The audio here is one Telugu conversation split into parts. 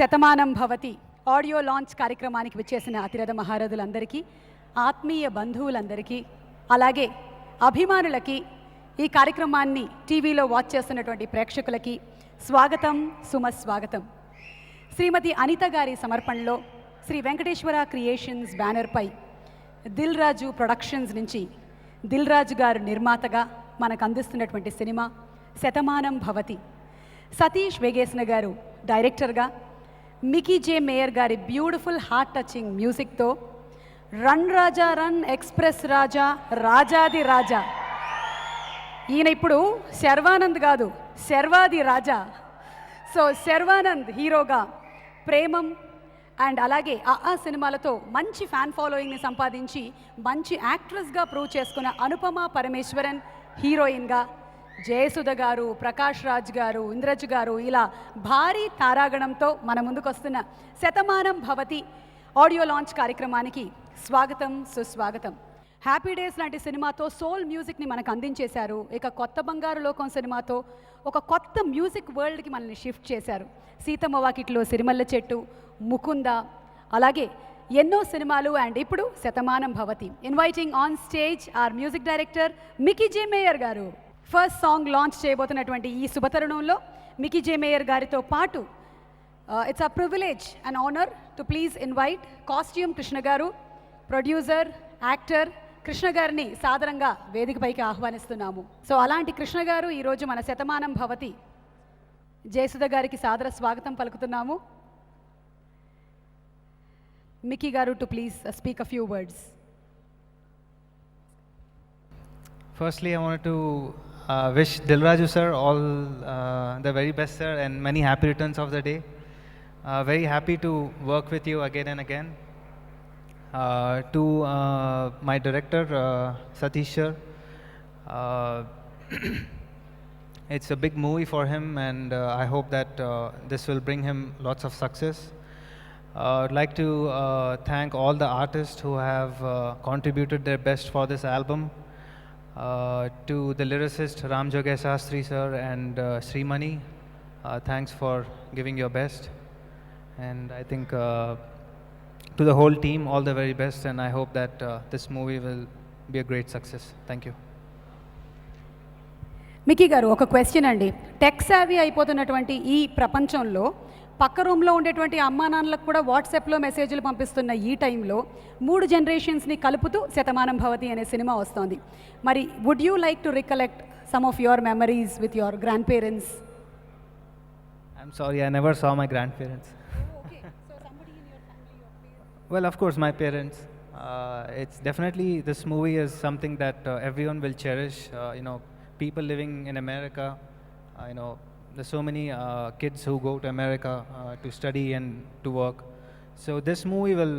శతమానం భవతి ఆడియో లాంచ్ కార్యక్రమానికి విచ్చేసిన అతిరథ మహారథులందరికీ, ఆత్మీయ బంధువులందరికీ, అలాగే అభిమానులకి, ఈ కార్యక్రమాన్ని టీవీలో వాచ్ చేస్తున్నటువంటి ప్రేక్షకులకి స్వాగతం, సుమస్వాగతం. శ్రీమతి అనిత గారి సమర్పణలో శ్రీ వెంకటేశ్వర క్రియేషన్స్ బ్యానర్పై దిల్ రాజు ప్రొడక్షన్స్ నుంచి దిల్ రాజు గారు నిర్మాతగా మనకు అందిస్తున్నటువంటి సినిమా శతమానం భవతి. సతీష్ వేగేసిన గారు డైరెక్టర్గా, మికీ జే మేయర్ గారి బ్యూటిఫుల్ హార్ట్ టచింగ్ మ్యూజిక్తో రన్ రాజా రన్, ఎక్స్ప్రెస్ రాజా, రాజాది రాజా, ఈయన ఇప్పుడు శర్వానంద్ కాదు, శర్వాది రాజా. సో శర్వానంద్ హీరోగా, ప్రేమం అండ్ అలాగే ఆ సినిమాలతో మంచి ఫ్యాన్ ఫాలోయింగ్ని సంపాదించి మంచి యాక్ట్రెస్గా ప్రూవ్ చేసుకున్న అనుపమ పరమేశ్వరన్ హీరోయిన్గా, జయసుధ గారు, ప్రకాష్ రాజ్ గారు, ఇంద్రజ్ గారు, ఇలా భారీ తారాగణంతో మన ముందుకు వస్తున్న శతమానం భవతి ఆడియో లాంచ్ కార్యక్రమానికి స్వాగతం, సుస్వాగతం. హ్యాపీ డేస్ లాంటి సినిమాతో సోల్ మ్యూజిక్ని మనకు అందించేశారు. ఇక కొత్త బంగారు లోకం సినిమాతో ఒక కొత్త మ్యూజిక్ వరల్డ్కి మనల్ని షిఫ్ట్ చేశారు. సీతమ్మ వాకిట్లో సిరిమల్ల చెట్టు, ముకుంద, అలాగే ఎన్నో సినిమాలు. అండ్ ఇప్పుడు Shatamanam Bhavati. Inviting on stage our music director Mickey J Meyer garu. First song launch చేయబోతున్నటువంటి ఈ శుభతరుణంలో మికీ జే మేయర్ గారితో పాటు it's a privilege and honour to please invite costume Krishna garu, producer, actor Krishna గారిని సాదరంగా వేదికపైకి ఆహ్వానిస్తున్నాము. సో అలాంటి కృష్ణ గారు ఈరోజు మన శతమానం భవతి జయసుధ గారికి సాదర స్వాగతం పలుకుతున్నాము. మికీ గారు to please speak a few words. Firstly, I wanted to wish Dil Raju sir all the very best, sir, and many happy returns of the day. Very happy to work with you again and again. To my director, Satish sir, it's a big movie for him, and I hope that this will bring him lots of success. I'd like to thank all the artists who have contributed their best for this album. To the lyricist Ram Jogai Shastri sir and Srimani, thanks for giving your best. And I think to the whole team, all the very best, and I hope that this movie will be a great success. Thank you. Mickey గారు, ఒక క్వశ్చన్ అండి. టెక్ సావీ అయిపోతున్నటువంటి ఈ ప్రపంచంలో పక్క రూమ్లో ఉండేటువంటి అమ్మా నాన్నలకు కూడా వాట్సాప్లో మెసేజ్లు పంపిస్తున్న ఈ టైంలో 3 జనరేషన్స్ని కలుపుతూ శతమానం భవతి అనే సినిమా వస్తోంది. మరి would you like to recollect some of your memories with your grandparents? I'm sorry, I never saw my grandparents. Okay, so somebody in your family or parents? Well, of course, my parents. It's definitely, this movie is something that everyone will cherish. People living in America, there's so many kids who go to America to study and to work. So this movie will,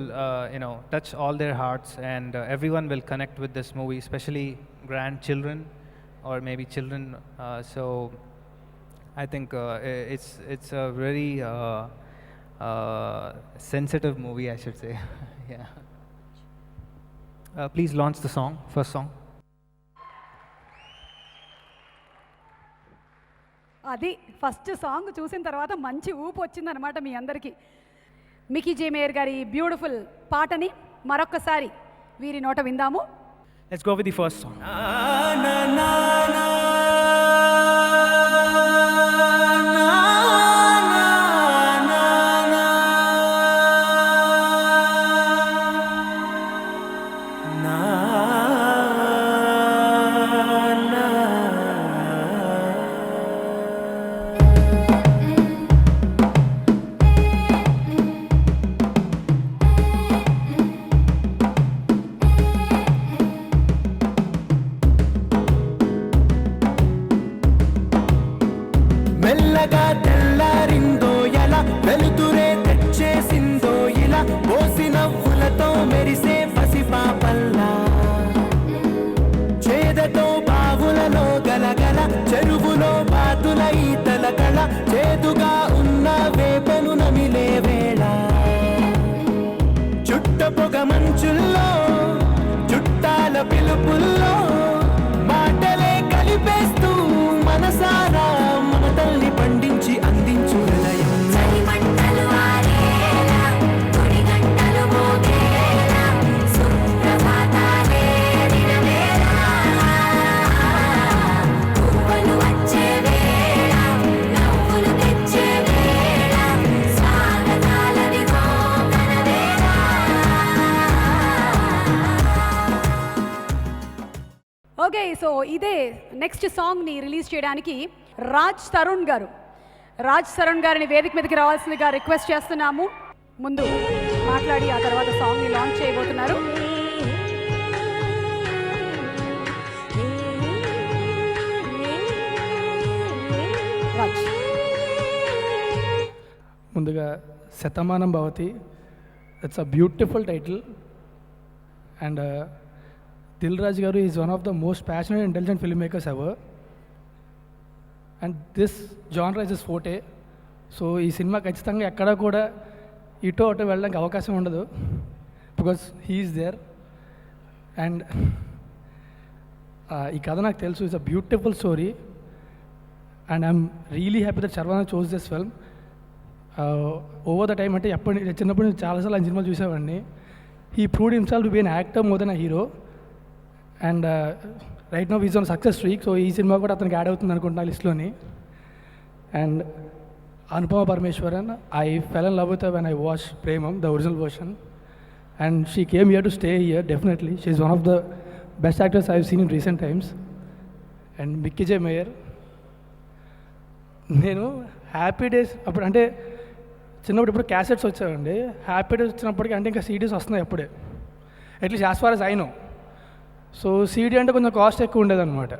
touch all their hearts, and everyone will connect with this movie, especially grandchildren or maybe children. So I think it's a very sensitive movie, I should say. Yeah. Please launch the song, first song. అది ఫస్ట్ సాంగ్ చూసిన తర్వాత మంచి ఊపు వచ్చిందనమాట మీ అందరికీ. మికీ జే మేయర్ గారి బ్యూటిఫుల్ పాటని మరొక్కసారి వీరి నోట విందాము. Let's go with the first song. మెల్లగా తెల్లారిందో ఎలా, వెలుతురే తెచ్చేసిందో ఇలా, పోసి నవ్వులతో మెరిసే పసిపాపల్లా, చేదతో బావులలో గలగల, చెరువులో బాతుల ఈతల కళ, చేదుగా ఉన్న వేపను నమిలే వేళ, చుట్ట పొగ మంచుల్లో, చుట్టాల పిలుపుల్లో, మాటలే కలిపేస్తూ మనసారా మమతల్ని పండించి అందించు హృదయం. సో ఇదే నెక్స్ట్ సాంగ్ని రిలీజ్ చేయడానికి రాజ్ తరుణ్ గారిని వేదిక మీదకి రావాల్సిందిగా రిక్వెస్ట్ చేస్తున్నాము. ముందు మాట్లాడి ఆ తర్వాత సాంగ్ని లాంచ్ చేయబోతున్నారు. రాజ్. ముందుగా Shatamanam Bhavati, it's a beautiful title and Dil Raju garu is one of the most passionate intelligent film makers ever and this genre is forte. So ఈ సినిమా ఖచ్చితంగా ఎక్కడ కూడా ఇటో అటో వెళ్ళడానికి అవకాశం ఉండదు, బికాస్ హీఈస్ దేర్. అండ్ ఈ కథ నాకు తెలుసు, it's a beautiful story and I'm really happy that Sharwanand chose this film. Over the time అంటే చిన్నప్పటి నుంచి చాలాసార్లు ఆయన సినిమాలు చూసేవాడిని. He proved himself to be an actor more than a hero and right now is on success streak. So ఈ సినిమా కూడా అతనికి యాడ్ అవుతుంది అనుకుంటున్నా లిస్ట్లోని. And Anupama Parameswaran, I fell in love with her when I watch Premam the original version and she came here to stay here definitely. She is one of the best actors I have seen in recent times. And Mickey J mayor, నేను హ్యాపీ డేస్ అప్పుడు అంటే చిన్నప్పుడు ఇప్పుడు క్యాసెట్స్ వచ్చాయండి. హ్యాపీ డేస్ వచ్చినప్పటికీ అంటే ఇంకా సీడీస్ వస్తున్నాయి అప్పుడే, at least as far as I know. So CD అంటే కొంచెం కాస్ట్ ఎక్కువ ఉండేదన్నమాట.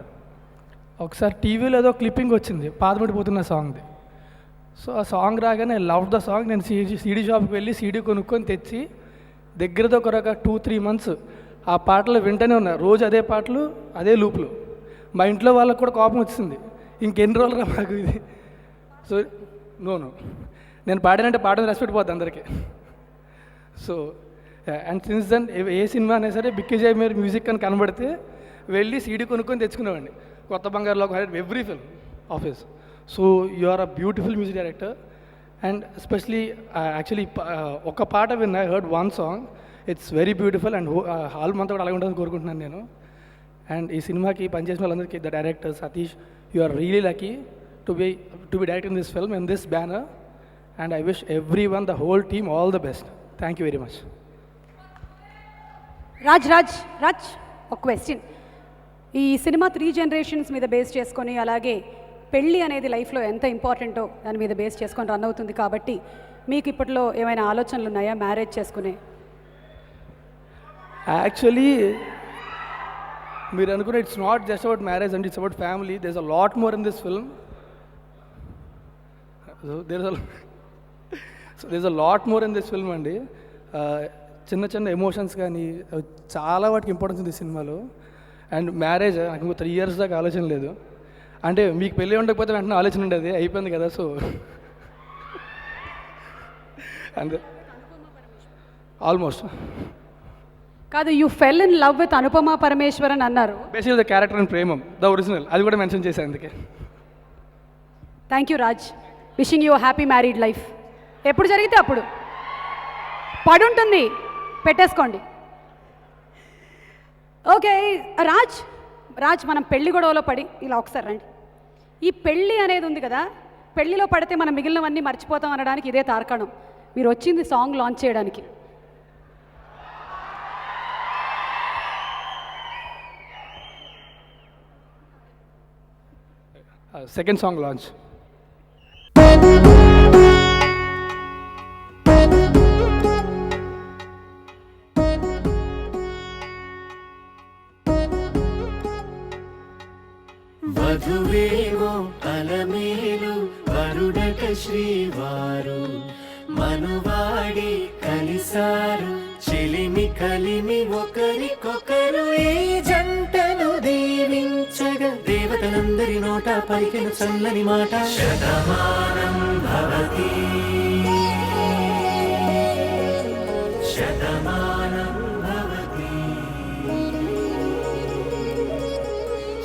ఒకసారి టీవీలో ఏదో క్లిప్పింగ్ వచ్చింది పాతబడిపోతున్న సాంగ్ది. సో ఆ సాంగ్ రాగానే ఐ లవ్ ద సాంగ్. నేను సీడీ షాప్కి వెళ్ళి సీడీ కొనుక్కొని తెచ్చి దగ్గరతో ఒక 2-3 months ఆ పాటలు వింటూనే ఉన్నా. రోజు అదే పాటలు అదే లూప్లు. మా ఇంట్లో వాళ్ళకి కూడా కోపం వచ్చింది, ఇంకెన్ని రోజులు మాకు ఇది. సో నో నేను పాడానంటే పాడని రెస్పెక్ట్ పోద్ది అందరికీ. సో అండ్ సిన్స్ దెన్ ఏ సినిమా అయినా సరే బిక్కీ జే మేయర్ మ్యూజిక్ అని కనబడితే వెళ్ళి సీడీ కొనుక్కొని తెచ్చుకునేవాడిని. కొత్త బంగారులో every film office. So you are a beautiful music director and especially actually ఒక పాట విన్నా, I heard one song, it's very beautiful and హాల్ మంతా కూడా అలాగే ఉంటుందని కోరుకుంటున్నాను నేను. అండ్ ఈ సినిమాకి పనిచేసిన వాళ్ళందరికీ, the director Satish, you are really lucky to be directing this film in this banner and I wish everyone, the whole team, all the best. Thank you very much. Raj ఒక క్వశ్చన్. ఈ సినిమా 3 generations మీద బేస్ చేసుకొని, అలాగే పెళ్ళి అనేది లైఫ్లో ఎంత ఇంపార్టెంటో దాని మీద బేస్ చేసుకొని రన్ అవుతుంది కాబట్టి మీకు ఇప్పట్లో ఏమైనా ఆలోచనలు ఉన్నాయా మ్యారేజ్ చేసుకునే? యాక్చువల్లీ మీరు అనుకున్న it's not just about marriage and it's about family. There is a lot more in this film. So there's a lot more in this film అండి. చిన్న ఎమోషన్స్ కానీ చాలా వాటికి ఇంపార్టెన్స్ ఉంది ఈ సినిమాలో. అండ్ మ్యారేజ్ నాకు ఇంకో 3 years దాకా ఆలోచన లేదు. అంటే మీకు పెళ్ళి ఉండకపోతే వెంటనే ఆలోచన ఉండేది, అయిపోయింది కదా. సో అండ్ ఆల్మోస్ట్ కాదు, you fell in love with Anupama Parameswaran అన్నారు. Basically the character and Premam the original, అది కూడా మెన్షన్ చేశాను అందుకే. Thank you Raj. Wishing you happy married life. ఎప్పుడు జరిగితే అప్పుడు పడుంటుంది, పెట్టేసుకోండి. ఓకే రాజ్ మనం పెళ్లి గొడవలో పడి ఇలా ఒకసారి రండి. ఈ పెళ్ళి అనేది ఉంది కదా, పెళ్లిలో పడితే మనం మిగిలినవన్నీ మర్చిపోతాం అనడానికి ఇదే తార్కాణం. మీరు వచ్చింది సాంగ్ లాంచ్ చేయడానికి. Second song launch. వధువేవో అలమేలు వరుడట శ్రీవారు మనువాడి కలిసారు చెలిమి కలిమి ఒకరికొకరు ఈ జంటను దీవించగా దేవతలందరి నోట పలికిన చల్లని మాట శతమానం భవతి శతమానం భవతి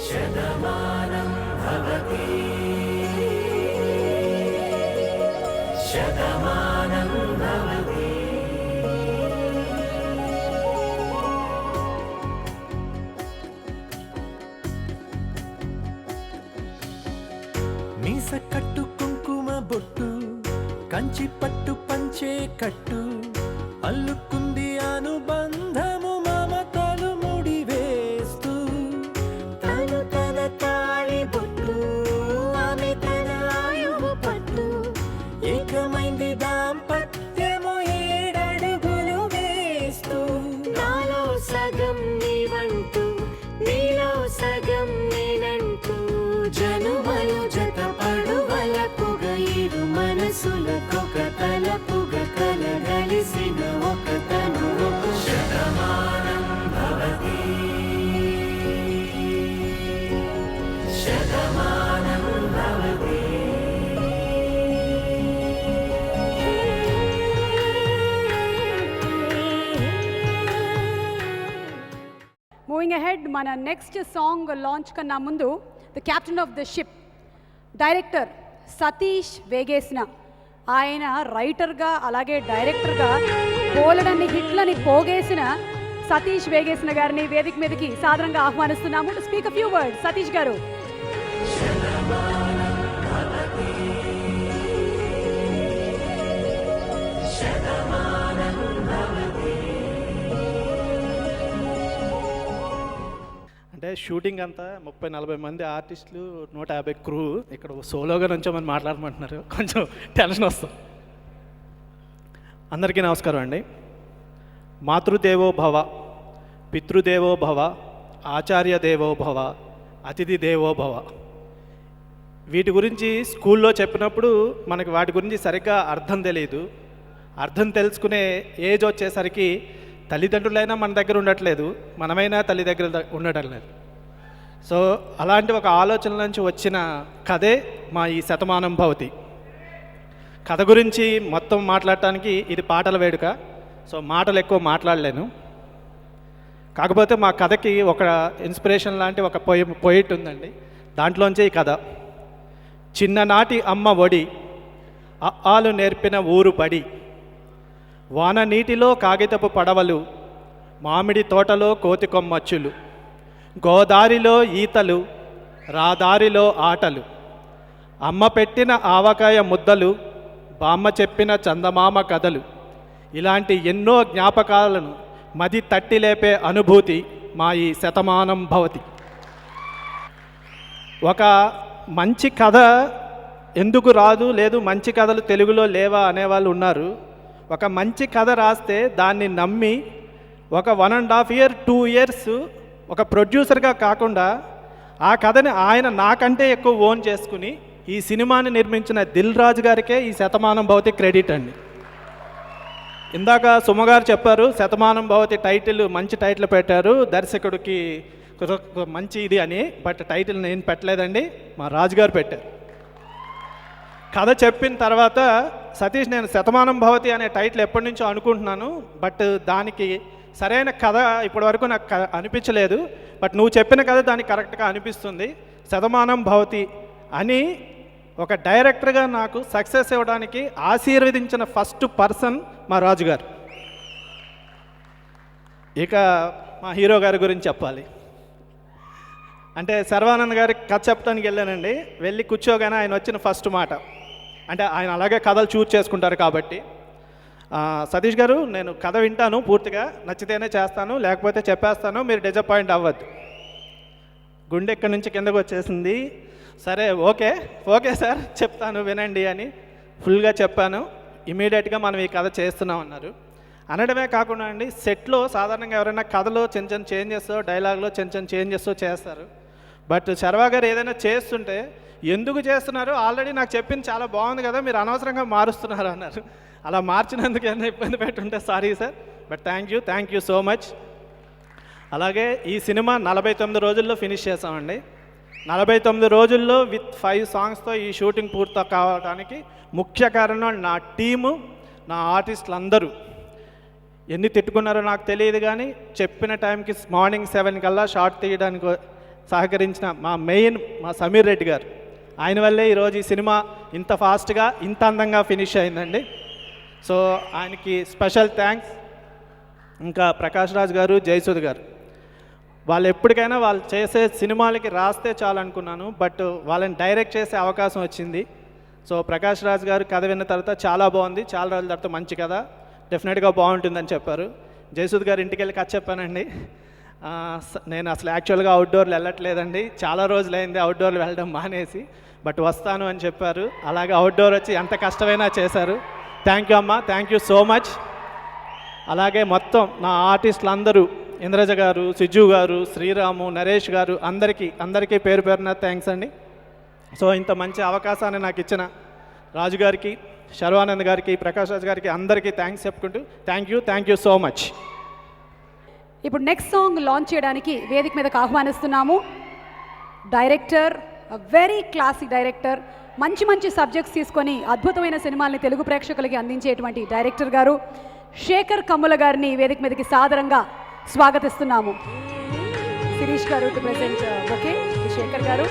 శతమానం భవతి శతమానం భవతి. మీస కట్టు కుంకుమ బొట్టు కంచి పట్టు పంచే కట్టు అల్లుకుంది అనుబంధము మమతలు ముడివేస్తూ తన మూవింగ్ అహెడ్, మన నెక్స్ట్ సాంగ్ లాంచ్ కన్నా ముందు the captain of the ship director Satish Vegesina, ఆయన రైటర్గా అలాగే డైరెక్టర్గా బోలెడన్ని హిట్లని పోగేసిన సతీష్ వేగేసిన గారిని వేదిక మీదకి సాదరంగా ఆహ్వానిస్తున్నాము. To speak a few words, Satish garu. అంటే షూటింగ్ అంతా 30-40 మంది ఆర్టిస్టులు, 150 క్రూ. ఇక్కడ సోలోగా నుంచోమని మాట్లాడమంటున్నారు, కొంచెం టెన్షన్ వస్తుంది. అందరికీ నమస్కారం అండి. మాతృదేవో భవ, పితృదేవో భవ, ఆచార్య దేవో భవ, అతిథి దేవో భవ. వీటి గురించి స్కూల్లో చెప్పినప్పుడు మనకి వాటి గురించి సరిగ్గా అర్థం తెలియదు. అర్థం తెలుసుకునే ఏజ్ వచ్చేసరికి తల్లిదండ్రులైనా మన దగ్గర ఉండట్లేదు, మనమైనా తల్లి దగ్గర ఉండటం లేదు. సో అలాంటి ఒక ఆలోచన నుంచి వచ్చిన కథే మా ఈ శతమానం భవతి. కథ గురించి మొత్తం మాట్లాడటానికి ఇది పాటల వేడుక, సో మాటలు ఎక్కువ మాట్లాడలేను. కాకపోతే మా కథకి ఒక ఇన్స్పిరేషన్ లాంటి ఒక పోయిట్ ఉందండి, దాంట్లోంచే ఈ కథ. చిన్ననాటి అమ్మ ఒడి, ఆలు నేర్పిన ఊరు బడి, వాన నీటిలో కాగితపు పడవలు, మామిడి తోటలో కోతి కొమ్మచ్చులు, గోదారిలో ఈతలు, రాదారిలో ఆటలు, అమ్మ పెట్టిన ఆవకాయ ముద్దలు, బామ్మ చెప్పిన చందమామ కథలు, ఇలాంటి ఎన్నో జ్ఞాపకాలను మది తట్టి లేపే అనుభూతి మా ఈ శతమానం భవతి. ఒక మంచి కథ ఎందుకు రాదు, లేదు మంచి కథలు తెలుగులో లేవా అనేవాళ్ళు ఉన్నారు. ఒక మంచి కథ రాస్తే దాన్ని నమ్మి ఒక 1.5 year 2 years ఒక ప్రొడ్యూసర్గా కాకుండా ఆ కథని ఆయన నాకంటే ఎక్కువ ఓన్ చేసుకుని ఈ సినిమాని నిర్మించిన దిల్ రాజు గారికే ఈ శతమానం భవతి క్రెడిట్ అండి. ఇందాక సుమగారు చెప్పారు, శతమానం భవతి టైటిల్ మంచి టైటిల్ పెట్టారు, దర్శకుడికి మంచి ఇది అని. బట్ టైటిల్ నేను పెట్టలేదండి, మా రాజుగారు పెట్టారు. కథ చెప్పిన తర్వాత సతీష్, నేను శతమానం భవతి అనే టైటిల్ ఎప్పటి నుంచో అనుకుంటున్నాను, బట్ దానికి సరైన కథ ఇప్పటివరకు నాకు అనిపించలేదు. బట్ నువ్వు చెప్పిన కథ దానికి కరెక్ట్గా అనిపిస్తుంది. శతమానం భవతి అని ఒక డైరెక్టర్గా నాకు సక్సెస్ ఇవ్వడానికి ఆశీర్వదించిన ఫస్ట్ పర్సన్ మా రాజుగారు. ఇక మా హీరో గారి గురించి చెప్పాలి అంటే, శర్వానంద్ గారికి కథ చెప్పడానికి వెళ్ళానండి. వెళ్ళి కూర్చోగానే ఆయన వచ్చిన ఫస్ట్ మాట, అంటే ఆయన అలాగే కథలు చూజ్ చేసుకుంటారు కాబట్టి, సతీష్ గారు నేను కథ వింటాను, పూర్తిగా నచ్చితేనే చేస్తాను, లేకపోతే చెప్పేస్తాను, మీరు డిసప్పాయింట్ అవ్వద్దు. గుండె ఎక్కడి నుంచి కిందకు వచ్చేసింది. సరే ఓకే ఓకే సార్ చెప్తాను వినండి అని ఫుల్గా చెప్పాను. ఇమీడియట్గా మనం ఈ కథ చేస్తున్నాం అన్నారు. అనడమే కాకుండా అండి, సెట్లో సాధారణంగా ఎవరైనా కథలో చిన్న చిన్న చేంజెస్, డైలాగ్లో చిన్న చిన్న చేంజెస్ చేస్తారు. బట్ శర్వా గారు ఏదైనా చేస్తుంటే ఎందుకు చేస్తున్నారు, ఆల్రెడీ నాకు చెప్పింది చాలా బాగుంది కదా, మీరు అనవసరంగా మారుస్తున్నారు అన్నారు. అలా మార్చినందుకు ఏమైనా ఇబ్బంది పెట్టుంటే sorry sir, but thank you so much. అలాగే ఈ సినిమా 49 రోజుల్లో ఫినిష్ చేసామండి. 49 రోజుల్లో విత్ 5 సాంగ్స్తో ఈ షూటింగ్ పూర్తి కావడానికి ముఖ్య కారణం నా టీము, నా ఆర్టిస్టులు అందరూ. ఎన్ని తిట్టుకున్నారో నాకు తెలియదు కానీ చెప్పిన టైంకి మార్నింగ్ 7 కల్లా షార్ట్ తీయడానికి సహకరించిన మా సమీర్ రెడ్డి గారు, ఆయన వల్లే ఈరోజు ఈ సినిమా ఇంత ఫాస్ట్గా ఇంత అందంగా ఫినిష్ అయిందండి. సో ఆయనకి స్పెషల్ థ్యాంక్స్. ఇంకా ప్రకాష్ రాజ్ గారు, జయసుధ్ గారు, వాళ్ళు ఎప్పటికైనా వాళ్ళు చేసే సినిమాలకి రాస్తే చాలు అనుకున్నాను, బట్ వాళ్ళని డైరెక్ట్ చేసే అవకాశం వచ్చింది. సో ప్రకాష్ రాజ్ గారు కథ విన్న తర్వాత చాలా బాగుంది, చాలా రోజుల తర్వాత మంచి కథ, డెఫినెట్గా బాగుంటుందని చెప్పారు. జయసుధ్ గారు ఇంటికి వెళ్ళి కథ చెప్పానండి. నేను అసలు యాక్చువల్గా అవుట్డోర్లు వెళ్ళట్లేదండి, చాలా రోజులైంది అవుట్డోర్లు వెళ్ళడం మానేసి, బట్ వస్తాను అని చెప్పారు. అలాగే అవుట్డోర్ వచ్చి ఎంత కష్టమైనా చేశారు. థ్యాంక్ యూ అమ్మ, థ్యాంక్ యూ సో మచ్. అలాగే మొత్తం నా ఆర్టిస్టులు అందరూ, ఇంద్రజ గారు, సిజ్జు గారు, శ్రీరాము, నరేష్ గారు, అందరికీ పేరు పేరున థ్యాంక్స్ అండి. సో ఇంత మంచి అవకాశాన్ని నాకు ఇచ్చిన రాజుగారికి, శర్వానంద్ గారికి, ప్రకాష్ రాజ్ గారికి అందరికీ థ్యాంక్స్ చెప్పుకుంటూ థ్యాంక్ యూ సో మచ్. ఇప్పుడు నెక్స్ట్ సాంగ్ లాంచ్ చేయడానికి వేదిక మీదకి ఆహ్వానిస్తున్నాము. డైరెక్టర్, వెరీ క్లాసిక్ డైరెక్టర్, మంచి సబ్జెక్ట్స్ తీసుకొని అద్భుతమైన సినిమాల్ని తెలుగు ప్రేక్షకులకి అందించేటువంటి డైరెక్టర్ గారు శేఖర్ కమ్ముల గారిని వేదిక మీదకి సాదరంగా స్వాగతిస్తున్నాము. శిరీష్ గారు to present okay Shekhar garu.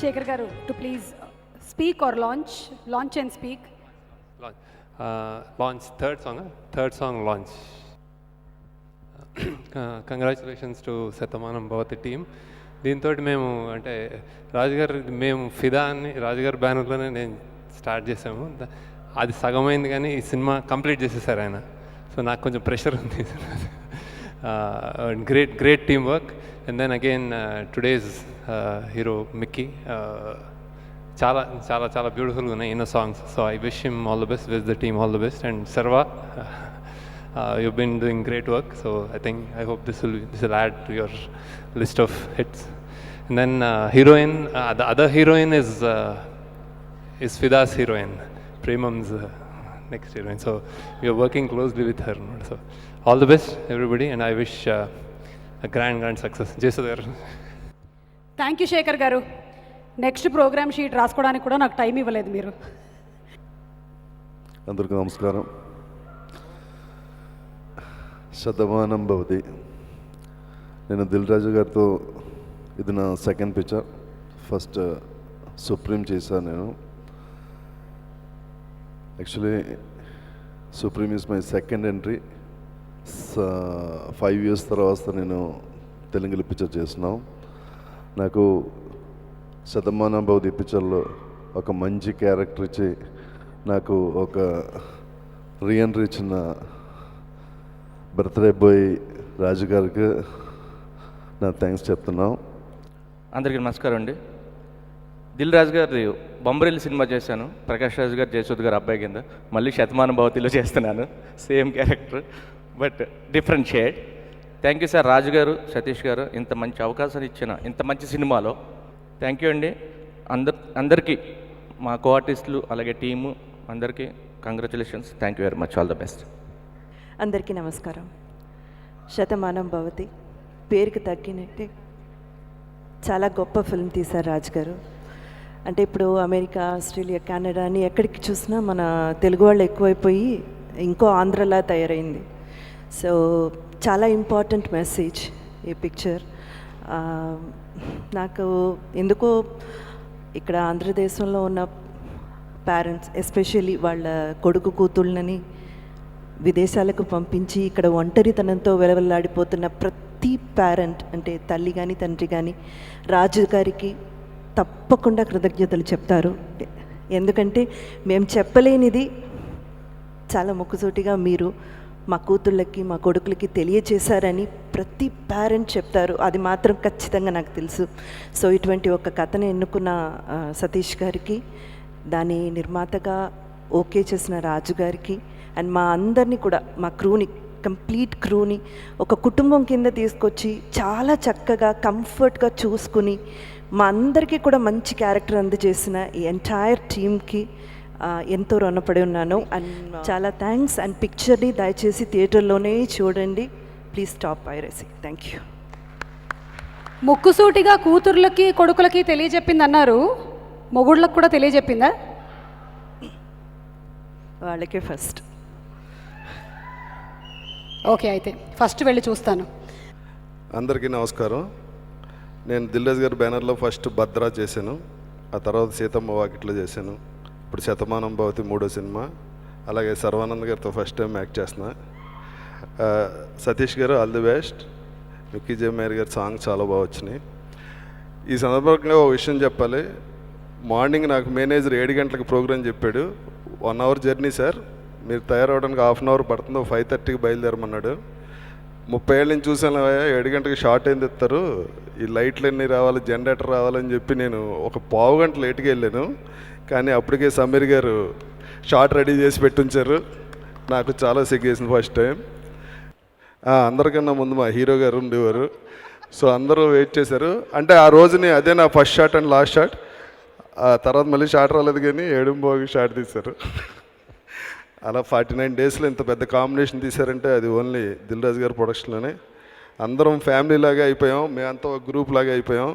Shekhar garu to please speak or launch and speak. Launch third song launch. Congratulations to Satamanam Bhavati team. దీంతో మేము అంటే రాజుగారు మేము ఫిదా అని రాజుగారి బ్యానర్లోనే నేను స్టార్ట్ చేసాము. అది సగమైంది కానీ ఈ సినిమా కంప్లీట్ చేసేసారు ఆయన. సో నాకు కొంచెం ప్రెషర్ ఉంది. Great team work. And then again today's hero Mickey చాలా చాలా చాలా బ్యూటిఫుల్గా ఉన్నాయి ఇన్నో songs. So I wish him all the best, wish the team all the best. And Sharwa you've been doing great work, so I hope this will add to your list of hits. And then heroine, the other heroine is Fida's heroine, Premam's next heroine, so we are working closely with her. So all the best everybody, and I wish a grand success. Jesudhar. Thank you Shekhar garu. Next programme sheet రాసుకోవడానికి కూడా నాకు టైం ఇవ్వలేదు మీరు. అందరికీ నమస్కారం. శతమానం భవతి. నేను దిల్ రాజు గారితో ఇది నా సెకండ్ పిక్చర్. ఫస్ట్ సుప్రీం చేశాను నేను. Actually supreme is my second entry. 5 years తర్వాత నేను తెలుగులో పిక్చర్ చేస్తున్నాం. నాకు శతమానం భవతి పిక్చర్లో ఒక మంచి క్యారెక్టర్ ఇచ్చి నాకు ఒక రీఎంట్రీ ఇచ్చిన బర్త్డే బాయ్ రాజు గారికి నా థ్యాంక్స్ చెప్తున్నాం. అందరికీ నమస్కారం అండి. దిల్ రాజు గారి బొమ్మరిల్లు సినిమా చేశాను, ప్రకాష్ రాజు గారు జయసుద్ గారు అబ్బాయి కింద. మళ్ళీ శతమానం భవతిలో చేస్తున్నాను, same character but different shade. Thank you sir Raju garu, Satish గారు, ఇంత మంచి అవకాశాన్ని ఇచ్చిన ఇంత మంచి సినిమాలో థ్యాంక్ యూ అండి. అందరికీ మా కో ఆర్టిస్టులు అలాగే టీము అందరికీ congratulations. Thank you very much. All the best. అందరికీ నమస్కారం. శతమానం భవతి పేరుకి తగ్గినట్టే చాలా గొప్ప ఫిల్మ్ తీశారు రాజు గారు. అంటే ఇప్పుడు అమెరికా, ఆస్ట్రేలియా, కెనడా అని ఎక్కడికి చూసినా మన తెలుగు వాళ్ళు ఎక్కువైపోయి ఇంకో ఆంధ్రలా తయారైంది. సో చాలా ఇంపార్టెంట్ మెసేజ్ ఈ పిక్చర్. నాకు ఎందుకో ఇక్కడ ఆంధ్రదేశంలో ఉన్న పేరెంట్స్ ఎస్పెషల్లీ వాళ్ళ కొడుకు కూతుళ్ళని విదేశాలకు పంపించి ఇక్కడ ఒంటరితనంతో వెలవెల్లాడిపోతున్న ప్రతి పేరెంట్ అంటే తల్లి కానీ తండ్రి కానీ రాజు గారికి తప్పకుండా కృతజ్ఞతలు చెప్తారు. ఎందుకంటే మేము చెప్పలేనిది చాలా ముక్కుసూటిగా మీరు మా కూతుళ్ళకి మా కొడుకులకి తెలియచేశారని ప్రతి పేరెంట్ చెప్తారు. అది మాత్రం ఖచ్చితంగా నాకు తెలుసు. సో ఇటువంటి ఒక కథను ఎన్నుకున్న సతీష్ గారికి, దాని నిర్మాతగా ఓకే చేసిన రాజు గారికి అండ్ మా అందరినీ కూడా మా క్రూని, కంప్లీట్ క్రూని ఒక కుటుంబం కింద తీసుకొచ్చి చాలా చక్కగా కంఫర్ట్గా చూసుకుని మా అందరికీ కూడా మంచి క్యారెక్టర్ అందజేసిన ఈ ఎంటైర్ టీమ్కి ఎంతో రుణపడి ఉన్నాను. అండ్ చాలా థ్యాంక్స్. అండ్ పిక్చర్ని దయచేసి థియేటర్లోనే చూడండి. Please stop piracy. Thank you. ముక్కుసూటిగా కూతుర్లకి కొడుకులకి తెలియజెప్పింది అన్నారు, మొగుళ్ళకి కూడా తెలియజెప్పిందా? వాళ్ళకే ఫస్ట్. ఓకే, అయితే ఫస్ట్ వెళ్ళి చూస్తాను. అందరికీ నమస్కారం. నేను దిల్ రాజు గారి బ్యానర్లో ఫస్ట్ భద్రా చేశాను, ఆ తర్వాత సీతమ్మ వాకిట్లో చేశాను, ఇప్పుడు శతమానం భవతి 3వ సినిమా. అలాగే సర్వానంద్ గారితో ఫస్ట్ టైం యాక్ట్ చేస్తున్నా. సతీష్ గారు ఆల్ ది బెస్ట్. మిక్కీ జమేర్ గారి సాంగ్ చాలా బాగా వచ్చినాయి. ఈ సందర్భంగా ఒక విషయం చెప్పాలి. మార్నింగ్ నాకు మేనేజర్ 7 గంటలకు ప్రోగ్రాం చెప్పాడు. 1 hour జర్నీ సార్, మీరు తయారవడానికి 1/2 hour పడుతుందో 5:30కి బయలుదేరమన్నాడు. 30 ఏళ్ళ నుంచి చూసాను, 7 గంటలకు షార్ట్ అయింది ఇస్తారు, ఈ లైట్లు అన్నీ రావాలి, జనరేటర్ రావాలని చెప్పి నేను ఒక పావు గంట లేట్గా వెళ్ళాను. కానీ అప్పటికే సమీర్ గారు షార్ట్ రెడీ చేసి పెట్టుంచారు. నాకు చాలా సిగ్గేసింది ఫస్ట్ టైం. అందరికన్నా ముందు మా హీరో గారు ఉండేవారు. సో అందరూ వెయిట్ చేశారు. అంటే ఆ రోజుని అదే నా first shot and last shot. ఆ తర్వాత మళ్ళీ షాట్ రాలేదు కానీ 7:30కి షాట్ తీశారు. అలా 49 daysలో ఇంత పెద్ద కాంబినేషన్ తీశారంటే అది ఓన్లీ దిల్ రాజు గారి ప్రొడక్షన్లోనే. అందరం ఫ్యామిలీ లాగా అయిపోయాం, మేమంతా ఒక గ్రూప్ లాగా అయిపోయాం.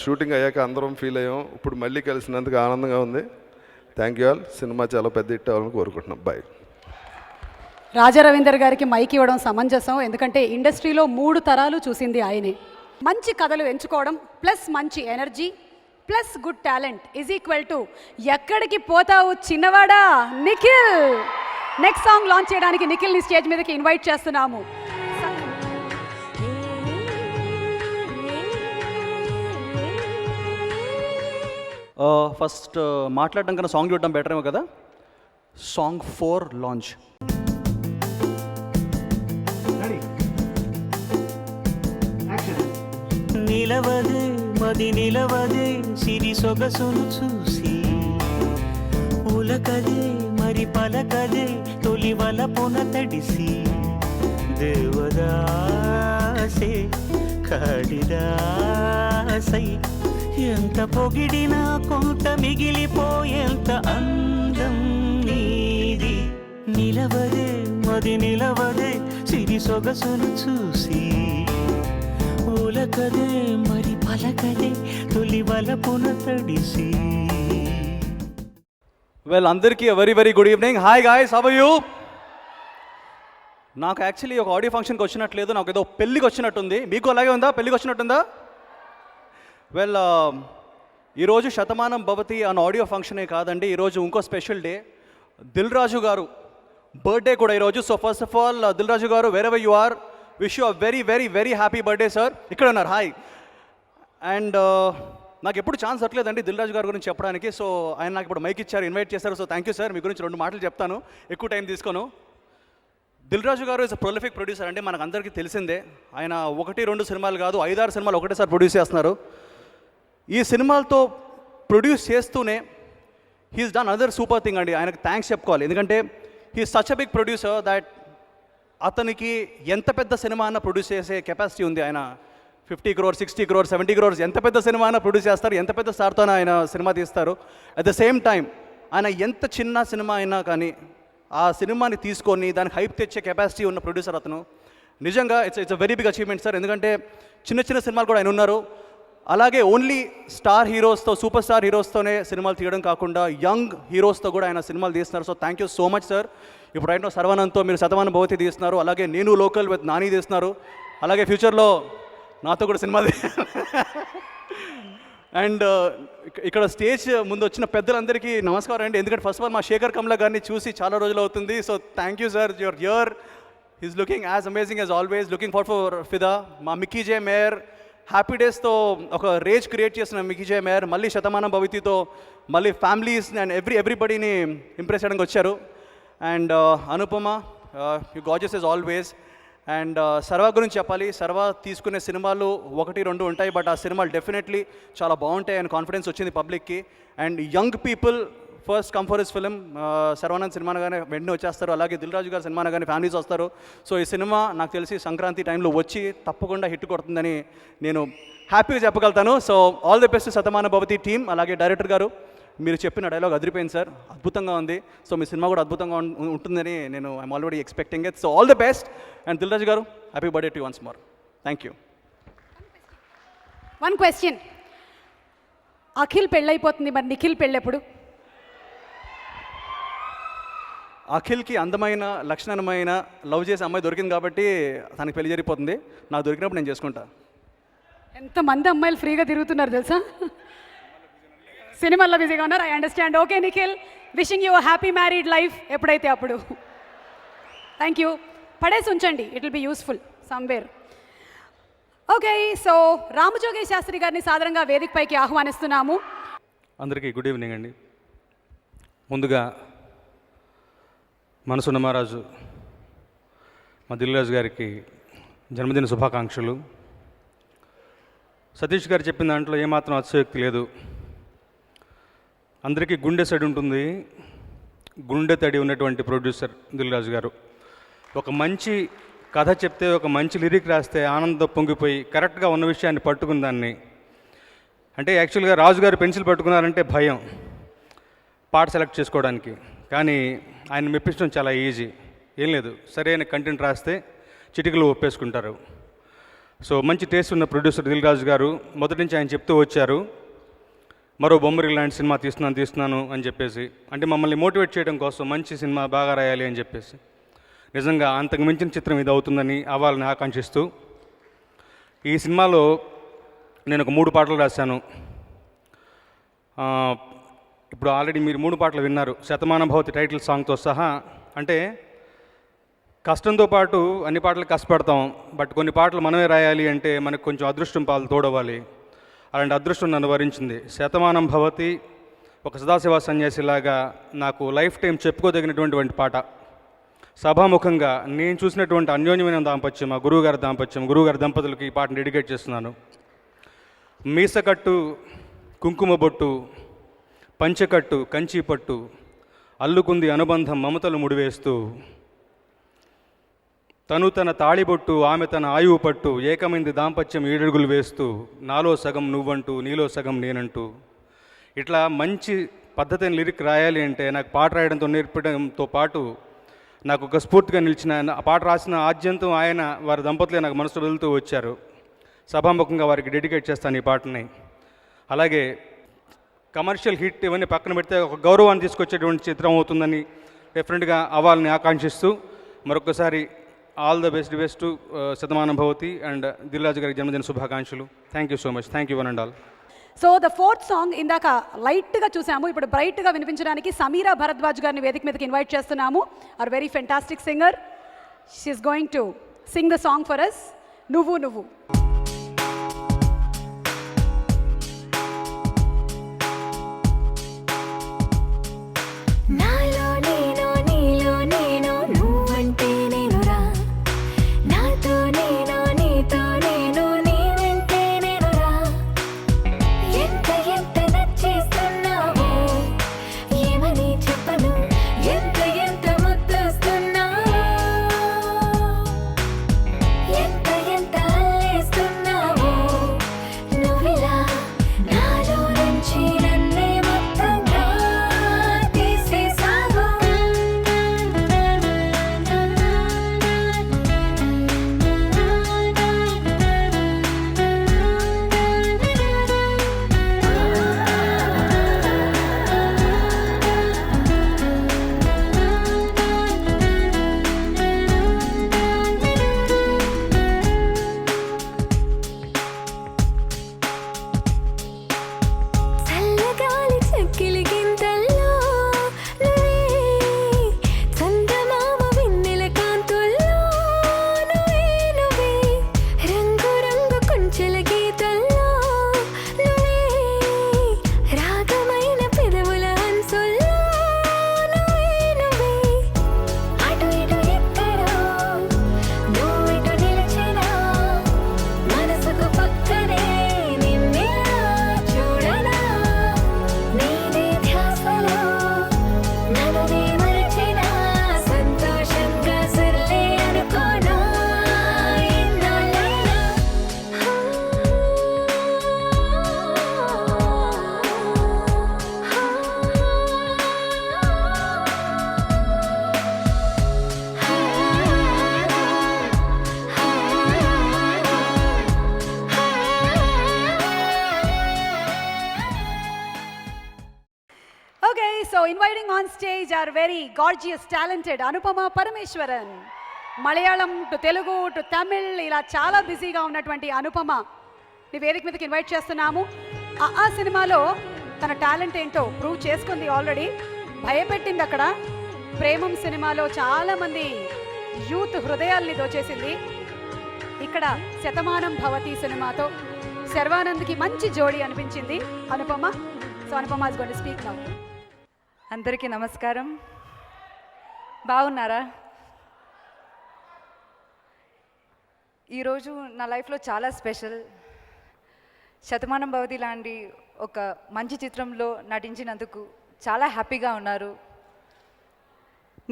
షూటింగ్ అయ్యాక అందరం ఫీల్ అయ్యాం. ఇప్పుడు మళ్ళీ కలిసినందుకు ఆనందంగా ఉంది. Thank you all. సినిమా చాలా పెద్ద హిట్ అవ్వాలని కోరుకుంటున్నాం. బాయ్. రాజా రవీందర్ గారికి మైక్ ఇవ్వడం సమంజసం, ఎందుకంటే ఇండస్ట్రీలో 3 తరాలు చూసింది ఆయనే. మంచి కథలు ఎంచుకోవడం ప్లస్ మంచి energy plus good talent is equal to ఎక్కడికి పోతావు చిన్నవాడా నిఖిల్. నెక్స్ట్ సాంగ్ లాంచ్ చేయడానికి నిఖిల్ని స్టేజ్ మీదకి ఇన్వైట్ చేస్తున్నాము. ఫస్ట్ మాట్లాడడం కన్నా సాంగ్ చూడడం బెటర్ ఏమో కదా. Song 4 launch. నిలవదే మది నిలవదే సిరి సొగసును చూసి, ఉలకదే మరి పలకదే తొలి వలపున తడిసి, దేవదాసే కాళిదాసై ఎంత పొగిడినా కొంత మిగిలిపోయేంత అందం నీది. నిలవదే మది నిలవదే సిరి సొగసును చూసి, ఉలకదే మరి పలకదే తొలి వలపున తడిసి. వెల్, అందరికీ very very good evening. Hi guys, how are you? నాకు యాక్చువల్లీ ఒక ఆడియో ఫంక్షన్కి వచ్చినట్లేదు, నాకు ఏదో పెళ్ళికి వచ్చినట్టుంది. మీకు అలాగే ఉందా? పెళ్ళికి వచ్చినట్టుందా? వెల్, ఈరోజు శతమానం భవతి అన్న ఆడియో ఫంక్షనే కాదండి, ఈరోజు ఇంకో స్పెషల్ డే. దిల్ రాజు గారు బర్త్డే కూడా ఈరోజు. So first of all Dil Raju garu, wherever you are, wish you a very very very happy birthday sir. ఇక్కడ ఉన్నారు, హాయ్. అండ్ నాకు ఎప్పుడు ఛాన్స్ దొరకలేదండి దిల్ రాజు గారి గురించి చెప్పడానికి. సో ఆయన నాకు ఇప్పుడు మైక్ ఇచ్చారు, ఇన్వైట్ చేశారు. So thank you sir. మీ గురించి 2 మాటలు చెప్తాను, ఎక్కువ టైం తీసుకోను. దిల్ రాజు గారు ఇస్ అ ప్రొలిఫిక్ ప్రొడ్యూసర్ అండి, మనకు అందరికీ తెలిసిందే. ఆయన 1-2 సినిమాలు కాదు, 5-6 సినిమాలు ఒకటేసారి ప్రొడ్యూస్ చేస్తున్నారు. ఈ సినిమాలతో ప్రొడ్యూస్ చేస్తూనే he's done other super thing అండి. ఆయనకు థ్యాంక్స్ చెప్పుకోవాలి, ఎందుకంటే he's such a big producer that అతనికి ఎంత పెద్ద సినిమా అన్న ప్రొడ్యూస్ చేసే కెపాసిటీ ఉంది. ఆయన 50 crores, 60 crores, 70 crores ఎంత పెద్ద సినిమా అయినా ప్రొడ్యూస్ చేస్తారు, ఎంత పెద్ద స్టార్తో ఆయన సినిమా తీస్తారు. అట్ ద సేమ్ టైం ఆయన ఎంత చిన్న సినిమా అయినా కానీ ఆ సినిమాని తీసుకొని దానికి హైప్ తెచ్చే కెపాసిటీ ఉన్న ప్రొడ్యూసర్ అతను. నిజంగా it's a very big achievement sir, ఎందుకంటే చిన్న చిన్న సినిమాలు కూడా ఆయన ఉన్నారు. అలాగే ఓన్లీ స్టార్ హీరోస్తో, సూపర్ స్టార్ హీరోస్తోనే సినిమాలు తీయడం కాకుండా యంగ్ హీరోస్తో కూడా ఆయన సినిమాలు తీస్తున్నారు. So thank you so much sir. ఇప్పుడు రైట్ నో సర్వానంద్తో మీరు శతమానం భవతి తీస్తున్నారు, అలాగే నేను లోకల్ విత్ నాని తీస్తున్నారు, అలాగే ఫ్యూచర్లో నాతో కూడా సినిమా అండ్ ఇక్కడ స్టేజ్ ముందు వచ్చిన పెద్దలందరికీ నమస్కారం అండి, ఎందుకంటే ఫస్ట్ ఆఫ్ ఆల్ మా శేఖర్ కమ్లా గారిని చూసి చాలా రోజులు అవుతుంది. So thank you sir, your here. Is looking as amazing as always. Looking for ఫిదా. మా మిక్కీ జే మేయర్ హ్యాపీ డేస్తో ఒక రేజ్ క్రియేట్ చేసిన మిక్కీ జే మేయర్ మళ్ళీ శతమానం భవతితో మళ్ళీ ఫ్యామిలీస్ అండ్ ఎవ్రీబడీని ఇంప్రెస్ చేయడానికి వచ్చారు. And Anupama, you gorgeous as always. And Sharwa గురించి చెప్పాలి. సర్వా తీసుకునే సినిమాలు 1-2 ఉంటాయి, బట్ ఆ సినిమాలు డెఫినెట్లీ చాలా బాగుంటాయి అని కాన్ఫిడెన్స్ వచ్చింది పబ్లిక్కి. And young people first come for his film. Sharwanand cinema అనగానే వెంటనే వచ్చేస్తారు, అలాగే దిల్ రాజు గారి సినిమా అనగానే ఫ్యామిలీస్ వస్తారు. సో ఈ సినిమా నాకు తెలిసి సంక్రాంతి టైంలో వచ్చి తప్పకుండా హిట్ కొడుతుందని నేను హ్యాపీగా చెప్పగలుగుతాను. So all the best Shatamanam Bhavati team. అలాగే డైరెక్టర్ గారు, మీరు చెప్పిన డైలాగ్ అదిరిపోయింది సార్, అద్భుతంగా ఉంది. సో మీ సినిమా కూడా అద్భుతంగా ఉంటుందని నేను I'm already expecting it. So all the best. And Dil Raju garu, happy birthday to once more. Thank you. One question, Akhil పెళ్ళైపోతుంది, మరి నిఖిల్ పెళ్ళెప్పుడు? అఖిల్కి అందమైన లక్షణమైన లవ్ చేసే అమ్మాయి దొరికింది కాబట్టి తనకి పెళ్లి జరిగిపోతుంది. నాకు దొరికినప్పుడు నేను చేసుకుంటా. ఎంతమంది అమ్మాయిలు ఫ్రీగా తిరుగుతున్నారు తెలుసా, సినిమాల్లో బిజీగా ఉన్నారు. I understand. Okay Nikhil, wishing you happy married life. ఎప్పుడైతే అప్పుడు. Thank you. పడేసి ఉంచండి, it will be useful somewhere. Okay, so Ramajogesh Sastry గారిని సాధారణంగా వేదికపైకి ఆహ్వానిస్తున్నాము. అందరికీ గుడ్ ఈవినింగ్ అండి. ముందుగా మనసున్న మహారాజు మా దిల్ రాజు గారికి జన్మదిన శుభాకాంక్షలు. సతీష్ గారు చెప్పిన దాంట్లో ఏమాత్రం అతిశయోక్తి లేదు. అందరికీ గుండె సడి ఉంటుంది, గుండె తడి ఉన్నటువంటి ప్రొడ్యూసర్ దిల్ రాజు గారు. ఒక మంచి కథ చెప్తే, ఒక మంచి లిరిక్ రాస్తే ఆనందం పొంగిపోయి కరెక్ట్గా ఉన్న విషయాన్ని పట్టుకున్న దాన్ని, అంటే యాక్చువల్గా రాజు గారు పెన్సిల్ పట్టుకున్నారంటే భయం పాట సెలెక్ట్ చేసుకోవడానికి, కానీ ఆయన మెప్పించడం చాలా ఈజీ. ఏం లేదు, సరైన కంటెంట్ రాస్తే చిటికలు ఒప్పేసుకుంటారు. సో మంచి టేస్ట్ ఉన్న ప్రొడ్యూసర్ దిల్ రాజు గారు మొదటి నుంచి ఆయన చెప్తూ వచ్చారు, మరో బొమ్మరిల్లు లాంటి సినిమా తీస్తున్నాను అని చెప్పేసి, అంటే మమ్మల్ని మోటివేట్ చేయడం కోసం మంచి సినిమా బాగా రాయాలి అని చెప్పేసి. నిజంగా అంతకు మించిన చిత్రం ఇది అవుతుందని అవ్వాలని ఆకాంక్షిస్తూ ఈ సినిమాలో నేను ఒక 3 పాటలు రాశాను. ఇప్పుడు ఆల్రెడీ మీరు 3 పాటలు విన్నారు, శతమానం భవతి టైటిల్ సాంగ్తో సహా. అంటే కష్టంతో పాటు అన్ని పాటలు కష్టపడతాం, బట్ కొన్ని పాటలు మనమే రాయాలి అంటే మనకు కొంచెం అదృష్టం పాలు తోడవాలి. అలాంటి అదృష్టం నన్ను వరించింది. శతమానం భవతి ఒక సదాశివ సన్యాసిలాగా నాకు లైఫ్ టైం చెప్పుకోదగినటువంటి పాట. సభాముఖంగా నేను చూసినటువంటి అన్యోన్యమైన దాంపత్యం, మా గురువుగారి దాంపత్యం, గురువుగారి దంపతులకి ఈ పాటను డెడికేట్ చేస్తున్నాను. మీసకట్టు కుంకుమ బొట్టు, పంచకట్టు కంచి పట్టు, అల్లుకుంది అనుబంధం మమతలు ముడివేస్తూ, తను తన తాళిబొట్టు ఆమె తన ఆయువు పట్టు, ఏకమైంది దాంపత్యం 7 అడుగులు వేస్తూ, నాలో సగం నువ్వంటూ నీలో సగం నేనంటూ. ఇట్లా మంచి పద్ధతిని లిరిక్ రాయాలి అంటే నాకు పాట రాయడంతో నేర్పడంతో పాటు నాకు ఒక స్ఫూర్తిగా నిలిచిన, ఆ పాట రాసిన ఆద్యంతం ఆయన వారి దంపతులే నాకు మనసు వెళ్తూ వచ్చారు. సభాముఖంగా వారికి డెడికేట్ చేస్తాను ఈ పాటని. అలాగే కమర్షియల్ హిట్ ఇవన్నీ పక్కన పెడితే ఒక గౌరవాన్ని తీసుకొచ్చేటువంటి చిత్రం అవుతుందని డెఫినెట్గా అవ్వాలని ఆకాంక్షిస్తూ మరొకసారి all the best Shatamanam Bhavati and Dil రాజు గారికి జన్మదిన శుభాకాంక్షలు. Thank you so much. Thank you one and all. So the 4th song ఇందాక లైట్గా చూసాము, ఇప్పుడు బ్రైట్గా వినిపించడానికి సమీరా భరద్వాజ్ గారిని వేదిక మీదకి ఇన్వైట్ చేస్తున్నాము. Our very fantastic singer. She's going to sing the song for us, నువ్వు నువ్వు. So inviting on stage our very gorgeous, talented Anupama Parameshwaran. Malayalam to Telugu to Tamil ఇలా చాలా బిజీగా ఉన్నటువంటి అనుపమ ని వేదిక మీదకి ఇన్వైట్ చేస్తున్నాము. ఆ సినిమాలో తన టాలెంట్ ఏంటో ప్రూవ్ చేసుకుంది ఆల్రెడీ. భయపెట్టింది అక్కడ. ప్రేమం సినిమాలో చాలా మంది యూత్ హృదయాల్ని దోచేసింది. ఇక్కడ శతమానం భవతి సినిమాతో శర్వానంద్కి మంచి జోడీ అనిపించింది Anupama. So Anupama is going to speak now. అందరికీ నమస్కారం. బాగున్నారా? ఈరోజు నా లైఫ్లో చాలా స్పెషల్. శతమానం భవతి లాంటి ఒక మంచి చిత్రంలో నటించినందుకు చాలా హ్యాపీగా ఉన్నారు.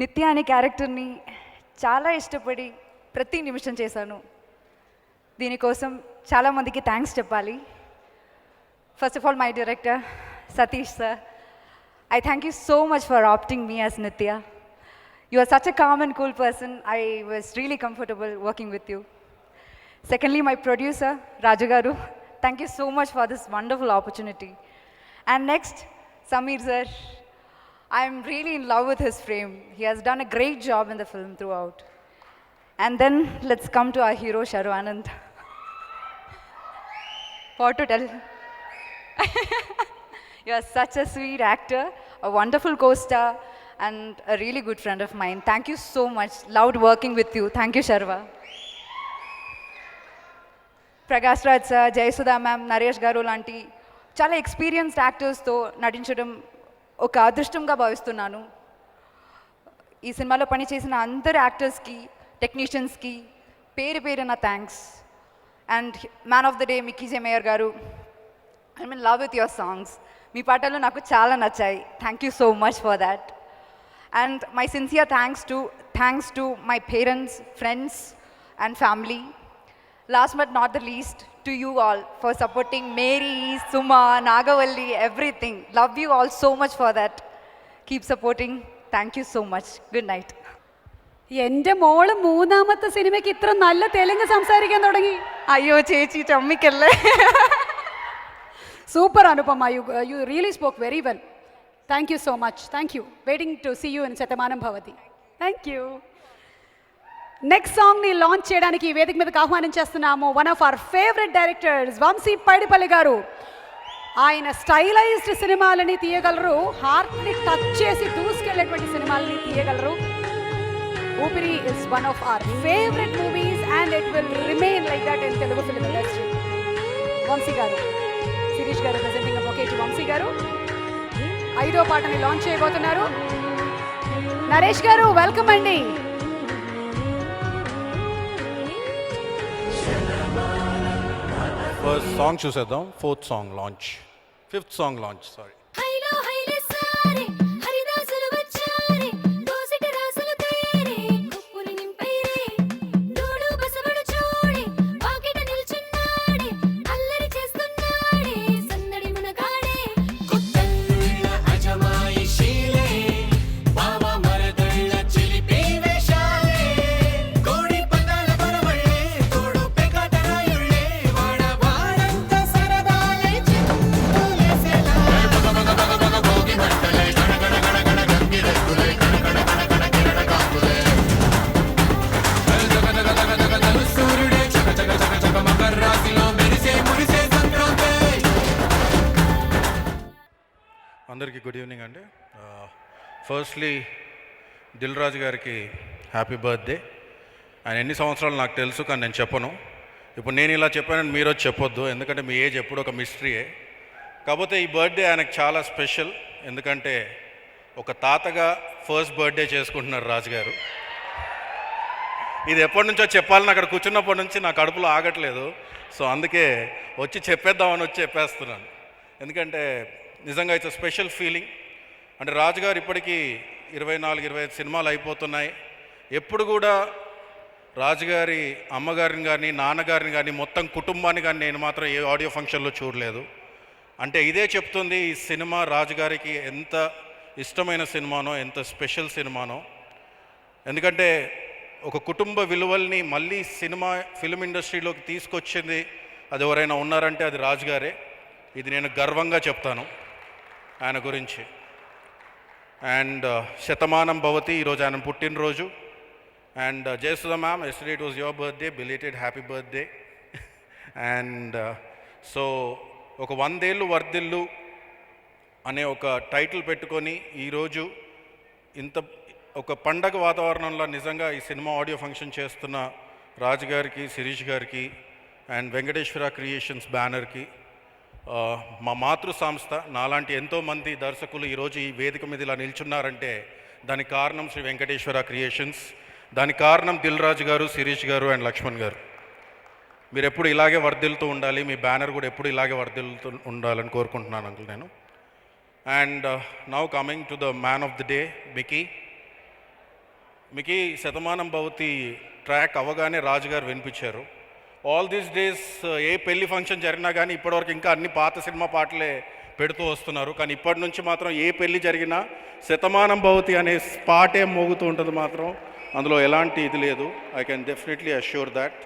నిత్య అనే క్యారెక్టర్ని చాలా ఇష్టపడి ప్రతి నిమిషం చేశాను. దీనికోసం చాలామందికి థ్యాంక్స్ చెప్పాలి. First of all my director Satish sir, I thank you so much for opting me as Nitya. You are such a calm and cool person. I was really comfortable working with you. Secondly, my producer, Raju Garu, thank you so much for this wonderful opportunity. And next, Sameer sir, I am really in love with his frame. He has done a great job in the film throughout. And then let's come to our hero, Sharvanand. What to tell? You are such a sweet actor, a wonderful co-star, and a really good friend of mine. Thank you so much. Loved working with you. Thank you, Sharva. Prakash Raj sir, Jayasudha ma'am, Naresh garu లాంటి చాలా ఎక్స్పీరియన్స్డ్ యాక్టర్స్తో నటించడం ఒక అదృష్టంగా భావిస్తున్నాను. ఈ సినిమాలో పనిచేసిన అందరు యాక్టర్స్కి, టెక్నీషియన్స్కి పేరు పేరున thanks. And man of the day Mickey J Meyer garu, I mean love with your songs. మీ పాటలు నాకు చాలా నచ్చాయి. Thank you so much for that. And my sincere thanks to my parents, friends and family. Last but not the least, to you all for supporting Mary, Suma, Nagavalli, everything. Love you all so much for that. Keep supporting. Thank you so much. Good night. എൻ്റെ മോള് മൂന്നാമത്തെ സിനിമയ്ക്ക് ഇത്ര നല്ല തെലുങ്ക് സംസാരിക്കാൻ തുടങ്ങി. അയ്യോ ചേച്ചി ചമ്മിക്കല്ലേ. Super Anupama, you really spoke very well. Thank you so much. Thank you. Waiting to see you in Satamanam Bhavati. Thank you. Next సాంగ్ని లాంచ్ చేయడానికి వేదిక మీదకి ఆహ్వానించేస్తున్నాము one of our favourite directors Vamshi Paidipally garu. ఆయన స్టైలైజ్డ్ సినిమాలని తీయగలరు, హార్ట్ని టచ్ చేసి దూసుకెళ్ళేటువంటి సినిమాలని తీయగలరు. Oopiri is one of our favourite movies and it will remain like that in Telugu film industry. Vamsi garu, Shirish గారు ప్రెజెంటింగ్ ఓకే టు వంశీ గారు 5వ పాటని లాంచ్ చేయబోతున్నారు. నరేష్ గారు వెల్కమ్ అండి. ఫస్ట్ సాంగ్ చూసేద్దాం. 4th song launch, 5th song launch, sorry. అందరికీ గుడ్ ఈవినింగ్ అండి. ఫస్ట్లీ దిల్ రాజు గారికి హ్యాపీ బర్త్డే. ఆయన ఎన్ని సంవత్సరాలు నాకు తెలుసు, కానీ నేను చెప్పను. ఇప్పుడు నేను ఇలా చెప్పానని మీరు వచ్చి చెప్పొద్దు, ఎందుకంటే మీ ఏజ్ ఎప్పుడు ఒక మిస్టరీయే. కాకపోతే ఈ బర్త్డే ఆయనకు చాలా స్పెషల్, ఎందుకంటే ఒక తాతగా ఫస్ట్ బర్త్డే చేసుకుంటున్నారు రాజుగారు. ఇది ఎప్పటి నుంచో చెప్పాలని అక్కడ కూర్చున్నప్పటి నుంచి నా కడుపులో ఆగట్లేదు. సో అందుకే వచ్చి చెప్పేద్దామని వచ్చి చెప్పేస్తున్నాను. ఎందుకంటే నిజంగా ఇట్స్ స్పెషల్ ఫీలింగ్. అంటే రాజుగారు ఇప్పటికీ 24-25 సినిమాలు అయిపోతున్నాయి. ఎప్పుడు కూడా రాజుగారి అమ్మగారిని కానీ నాన్నగారిని కానీ మొత్తం కుటుంబాన్ని కానీ నేను మాత్రం ఏ ఆడియో ఫంక్షన్లో చూడలేదు. అంటే ఇదే చెప్తుంది ఈ సినిమా రాజుగారికి ఎంత ఇష్టమైన సినిమానో, ఎంత స్పెషల్ సినిమానో. ఎందుకంటే ఒక కుటుంబ విలువల్ని మళ్ళీ ఫిల్మ్ ఇండస్ట్రీలోకి తీసుకొచ్చింది అది ఎవరైనా ఉన్నారంటే అది రాజుగారే. ఇది నేను గర్వంగా చెప్తాను ఆయన గురించి. అండ్ శతమానం భవతి, ఈరోజు ఆయన పుట్టినరోజు. And Jayasudha ma'am, yesterday it was your birthday, belated happy birthday. And so ఒక 100 ఏళ్ళు వర్ధిల్లు అనే ఒక టైటిల్ పెట్టుకొని ఈరోజు ఇంత ఒక పండగ వాతావరణంలో నిజంగా ఈ సినిమా ఆడియో ఫంక్షన్ చేస్తున్న రాజుగారికి, శిరీష్ గారికి అండ్ వెంకటేశ్వర క్రియేషన్స్ బ్యానర్కి, మా మాతృ సంస్థ నాలాంటి ఎంతోమంది దర్శకులు ఈరోజు ఈ వేదిక మీద ఇలా నిల్చున్నారంటే దానికి కారణం శ్రీ వెంకటేశ్వర క్రియేషన్స్, దానికి కారణం దిల్ రాజు గారు, శిరీష్ గారు అండ్ లక్ష్మణ్ గారు. మీరు ఎప్పుడు ఇలాగే వర్ధిల్లుతూ ఉండాలి, మీ బ్యానర్ కూడా ఎప్పుడు ఇలాగే వర్ధిల్లుతూ ఉండాలని కోరుకుంటున్నాను అంకుల్ నేను. And now coming to the man of the day, Mickey Shatamanam Bhavati track అవ్వగానే రాజుగారు వినిపించారు. ఆల్ దీస్ డేస్ ఏ పెళ్లి ఫంక్షన్ జరిగినా కానీ ఇప్పటివరకు ఇంకా అన్ని పాత సినిమా పాటలే పెడుతూ వస్తున్నారు. కానీ ఇప్పటి నుంచి మాత్రం ఏ పెళ్లి జరిగినా శతమానం భవతి అనే పాటే మోగుతూ ఉంటుంది మాత్రం, అందులో ఎలాంటి ఇది లేదు. I can definitely assure that.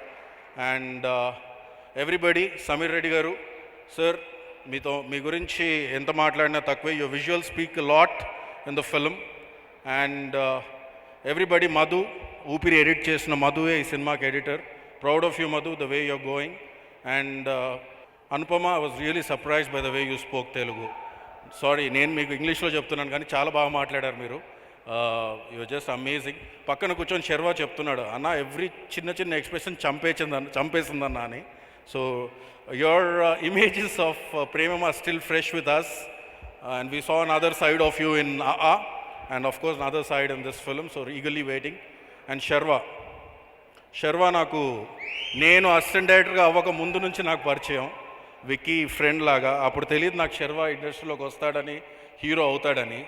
And everybody, Sameer Reddy గారు సార్, మీ గురించి ఎంత మాట్లాడినా తక్కువే. Your visual speak lot in the film. And everybody, Madhu, Oopiri edit చేసిన మధువే ఈ సినిమాకి editor. Proud of you Madhu, the way you're going. And Anupama, I was really surprised by the way you spoke Telugu. Sorry, నేను మీకు ఇంగ్లీష్లో చెప్తున్నాను కానీ చాలా బాగా మాట్లాడారు మీరు. You are just amazing. పక్కన కూర్చొని శర్వా చెప్తున్నాడు, అన్న ఎవ్రీ చిన్న చిన్న ఎక్స్ప్రెషన్ చంపేసిందన్న అని. So your images of Premam are still fresh with us, and we saw another side of you in Aa, and of course another side in this film. So eagerly waiting. And Sharwa నాకు, నేను అసిస్టెంట్ డైరెక్టర్గా అవ్వక ముందు నుంచి నాకు పరిచయం, విక్కీ ఫ్రెండ్ లాగా. అప్పుడు తెలియదు నాకు శర్వా ఇండస్ట్రీలోకి వస్తాడని, హీరో అవుతాడని.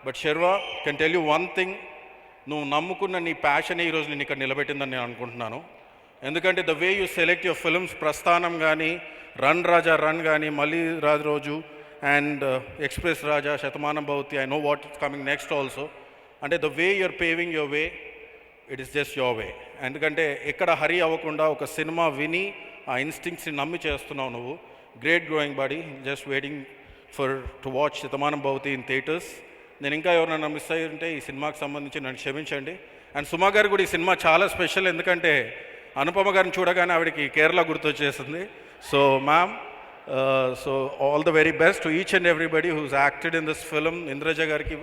But Sharwa, can tell you one thing, నువ్వు నమ్ముకున్న నీ ప్యాషనే ఈరోజు నేను ఇక్కడ నిలబెట్టిందని నేను అనుకుంటున్నాను. ఎందుకంటే the way you select your films, ప్రస్థానం కానీ, రన్ రాజా రన్ కానీ, మళ్ళీ రోజు and express Raja, Shatamanam Bhavati, I know what is coming next also. అంటే the way you're paving your way, it is just your way. ఎందుకంటే ఎక్కడ హరీ అవ్వకుండా ఒక సినిమా విని ఆ ఇన్స్టింక్ట్స్ని నమ్మి చేస్తున్నావు నువ్వు. Great growing body. Just waiting to watch Shatamanam Bhavati in theatres. నేను ఇంకా ఎవరైనా మిస్ అయ్యి ఉంటే ఈ సినిమాకి సంబంధించి నన్ను క్షమించండి. అండ్ సుమా గారు కూడా ఈ సినిమా చాలా స్పెషల్, ఎందుకంటే అనుపమ గారిని చూడగానే ఆవిడకి కేరళ గుర్తొచ్చేసింది. So ma'am, so all the very best to each and everybody who's acted in this film. Indraja గారికి,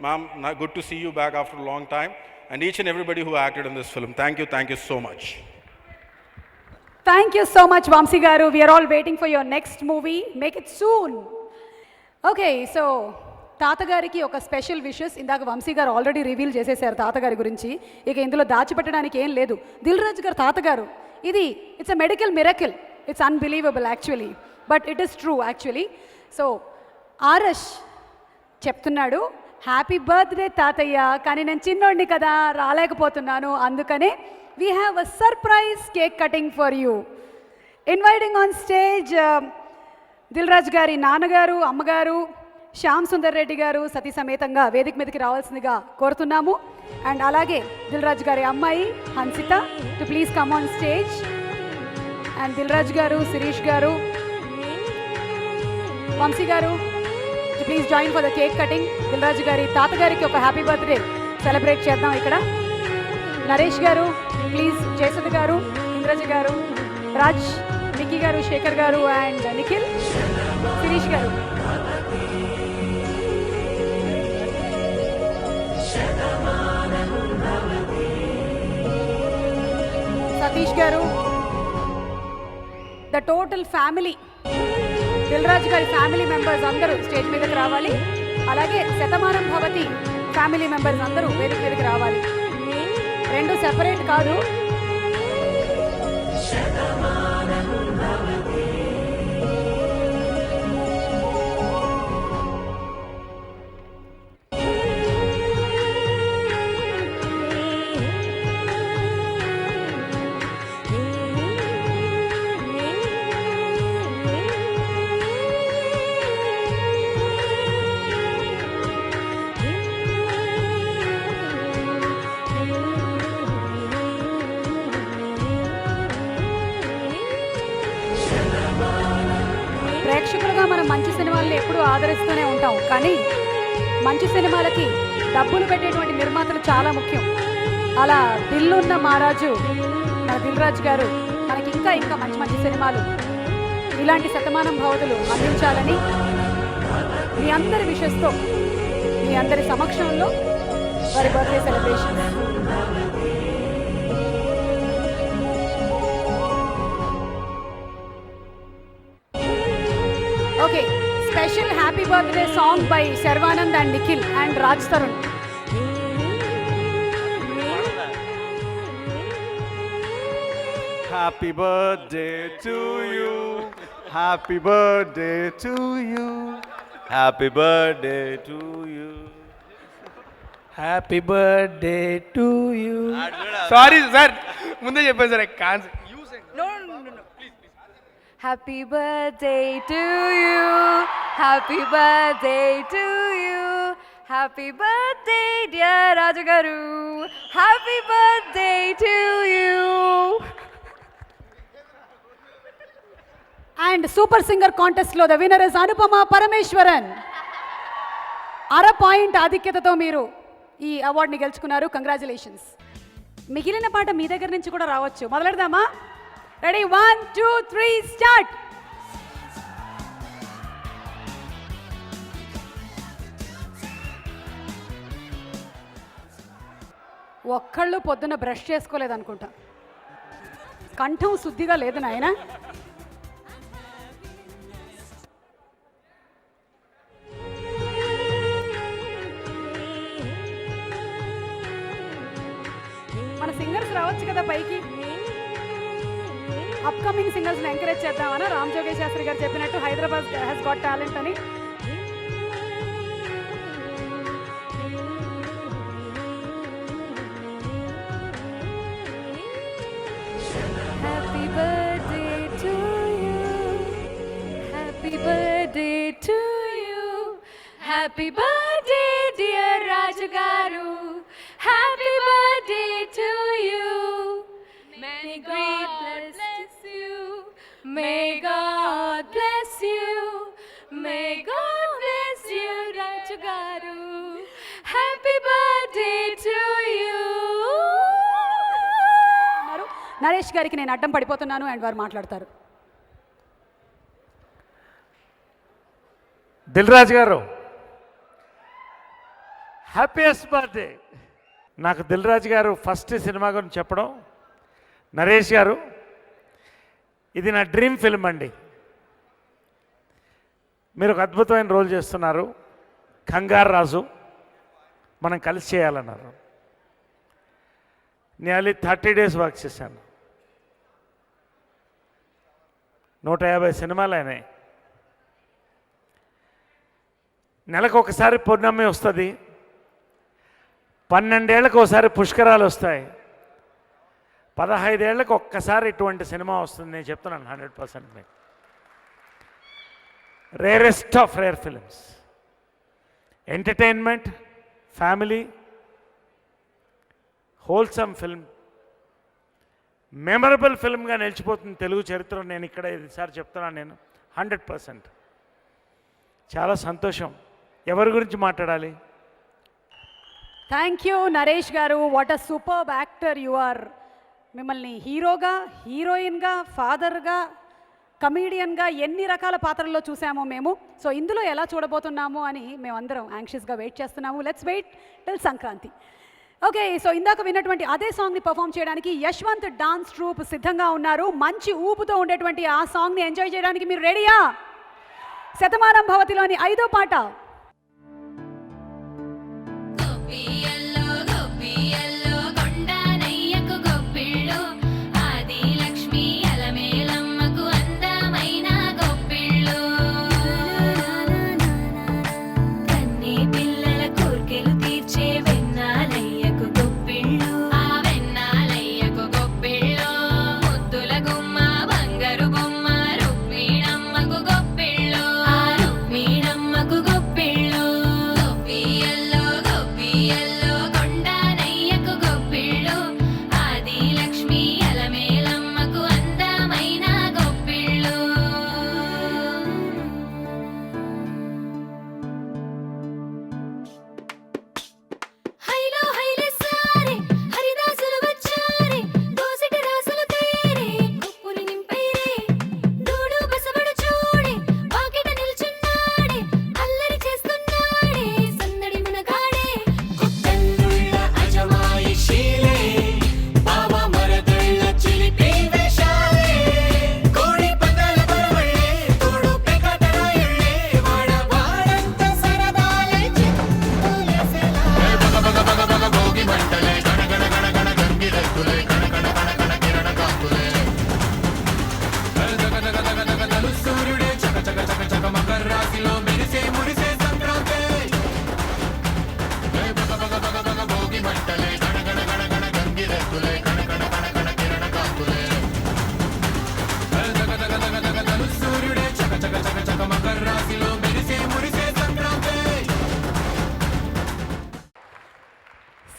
ma'am, good to see you back after long time. And each and everybody who acted in this film. Thank you so much. Thank you so much, Vamsi Garu. We are all waiting for your next movie. Make it soon. Okay, so తాతగారికి ఒక స్పెషల్ విషెస్ ఇందాక వంశీ గారు ఆల్రెడీ రివీల్ చేసేసారు తాతగారి గురించి. ఇక ఇందులో దాచిపెట్టడానికి ఏం లేదు. దిల్ రాజు గారు తాతగారు, ఇది it's a medical miracle. It's unbelievable actually, but it is true actually. So Aarush చెప్తున్నాడు, హ్యాపీ బర్త్డే తాతయ్య, కానీ నేను చిన్నోడిని కదా రాలేకపోతున్నాను, అందుకనే we have a surprise cake cutting for you. Inviting on stage Dil Raju గారి నాన్నగారు, అమ్మగారు, శ్యామ్ సుందర్ రెడ్డి గారు సతీ సమేతంగా వేదిక మీదకి రావాల్సిందిగా కోరుతున్నాము. అండ్ అలాగే దిల్ రాజు గారి అమ్మాయి Hansitha to please come on stage. And Dil Raju garu, Shirish garu, Vamshi garu to please join for the cake cutting. Dil Raju గారి తాతగారికి ఒక హ్యాపీ బర్త్డే సెలబ్రేట్ చేద్దాం ఇక్కడ. నరేష్ గారు ప్లీజ్, జయసుధ గారు, ఇంద్రజ గారు, రాజ్, నిక్కీ గారు, శేఖర్ గారు అండ్ నిఖిల్, శిరీష్ గారు. సతీష్ గారు, the total family, Dil Raju గారి ఫ్యామిలీ మెంబర్స్ అందరూ స్టేజ్ మీదకి రావాలి. అలాగే శతమానం భవతి ఫ్యామిలీ మెంబర్స్ అందరూ వేదిక మీదకి రావాలి. రెండు సెపరేట్ కాదు. ప్రేక్షకులుగా మనం మంచి సినిమాలను ఎప్పుడూ ఆదరిస్తూనే ఉంటాం, కానీ మంచి సినిమాలకి డబ్బులు పెట్టేటువంటి నిర్మాతలు చాలా ముఖ్యం. అలా దిల్లున్న మహారాజు మన దిల్ రాజు గారు మనకి ఇంకా ఇంకా మంచి మంచి సినిమాలు, ఇలాంటి శతమానం భవతులు అందించాలని మీ అందరి విషెస్తో, మీ అందరి సమక్షంలో వారి birthday celebration. Okay, special happy birthday song by Sarvanand and Nikhil and Raj Tarun. Happy birthday to you. Happy birthday to you. Happy birthday to you. Happy birthday to you. Sorry sir, ముందే చెప్పాను sir. Happy birthday to you. Happy birthday to you. Happy birthday dear Raju garu. Happy birthday to you. And Super Singer Contest lo the winner is Anupama Parameshwaran. అర పాయింట్ ఆధిక్యతతో మీరు ఈ అవార్డుని గెలుచుకున్నారు. కంగ్రాచులేషన్స్. మిగిలిన పాట మీ దగ్గర నుంచి కూడా రావచ్చు. మొదలెడదామా? Ready, 1 2 3 start. ఒక్కళ్ళు పొద్దున్న బ్రష్ చేసుకోలేదనుకుంటా, కంఠం శుద్ధిగా లేదు నాయన. మన సింగర్స్ రావచ్చు కదా పైకి. అప్కమింగ్ సింగర్స్ని ఎంకరేజ్ చేద్దామని రామ్ జోగేష్ శాస్త్రి గారు చెప్పినట్టు హైదరాబాద్ హ్యాస్ గాట్ టాలెంట్ అని. Happy birthday dear Raju garu, happy birthday to you, may God bless you, may God bless you, may God bless you Raju garu, happy birthday to you. Naresh గారికి నేను అడ్డం పడిపోతున్నాను అండ్ వారు మాట్లాడతారు. దిల్ రాజు గారు, హ్యాపీయెస్ట్ బర్త్డే. నాకు దిల్ రాజు గారు ఫస్ట్ సినిమా గురించి చెప్పడం, నరేష్ గారు ఇది నా డ్రీమ్ ఫిల్మ్ అండి. మీరు ఒక అద్భుతమైన రోల్ చేస్తున్నారు. కంగారు రాజు మనం కలిసి చేయాలన్నారు. నియర్లీ 30 days వర్క్ చేశాను. 150 సినిమాలు అయినాయి. నెలకు ఒకసారి పౌర్ణమి వస్తుంది, 12 ఏళ్ళకు ఒకసారి పుష్కరాలు వస్తాయి, 15 ఏళ్ళకు ఒక్కసారి ఇటువంటి సినిమా వస్తుంది. నేను చెప్తున్నాను 100% మీకు. Rarest of rare films, entertainment, family, wholesome film, memorable ఫిల్మ్గా నిలిచిపోతుంది తెలుగు చరిత్రలో. నేను ఇక్కడ ఈసారి చెప్తున్నాను నేను 100%. చాలా సంతోషం. ఎవరి గురించి మాట్లాడాలి? థ్యాంక్ యూ నరేష్ గారు. What a superb actor you are. మిమ్మల్ని హీరోగా, హీరోయిన్గా, ఫాదర్గా, కమీడియన్గా ఎన్ని రకాల పాత్రల్లో చూసామో మేము. సో ఇందులో ఎలా చూడబోతున్నాము అని మేమందరం యాంగ్షియస్గా వెయిట్ చేస్తున్నాము. Let's wait till Sankranti. Okay, so ఇందాక విన్నటువంటి అదే సాంగ్ని పర్ఫామ్ చేయడానికి యశ్వంత్ డాన్స్ ట్రూప్ సిద్ధంగా ఉన్నారు. మంచి ఊపుతో ఉండేటువంటి ఆ సాంగ్ని ఎంజాయ్ చేయడానికి మీరు రెడీయా? శతమానం భవతిలోని 5వ పాట.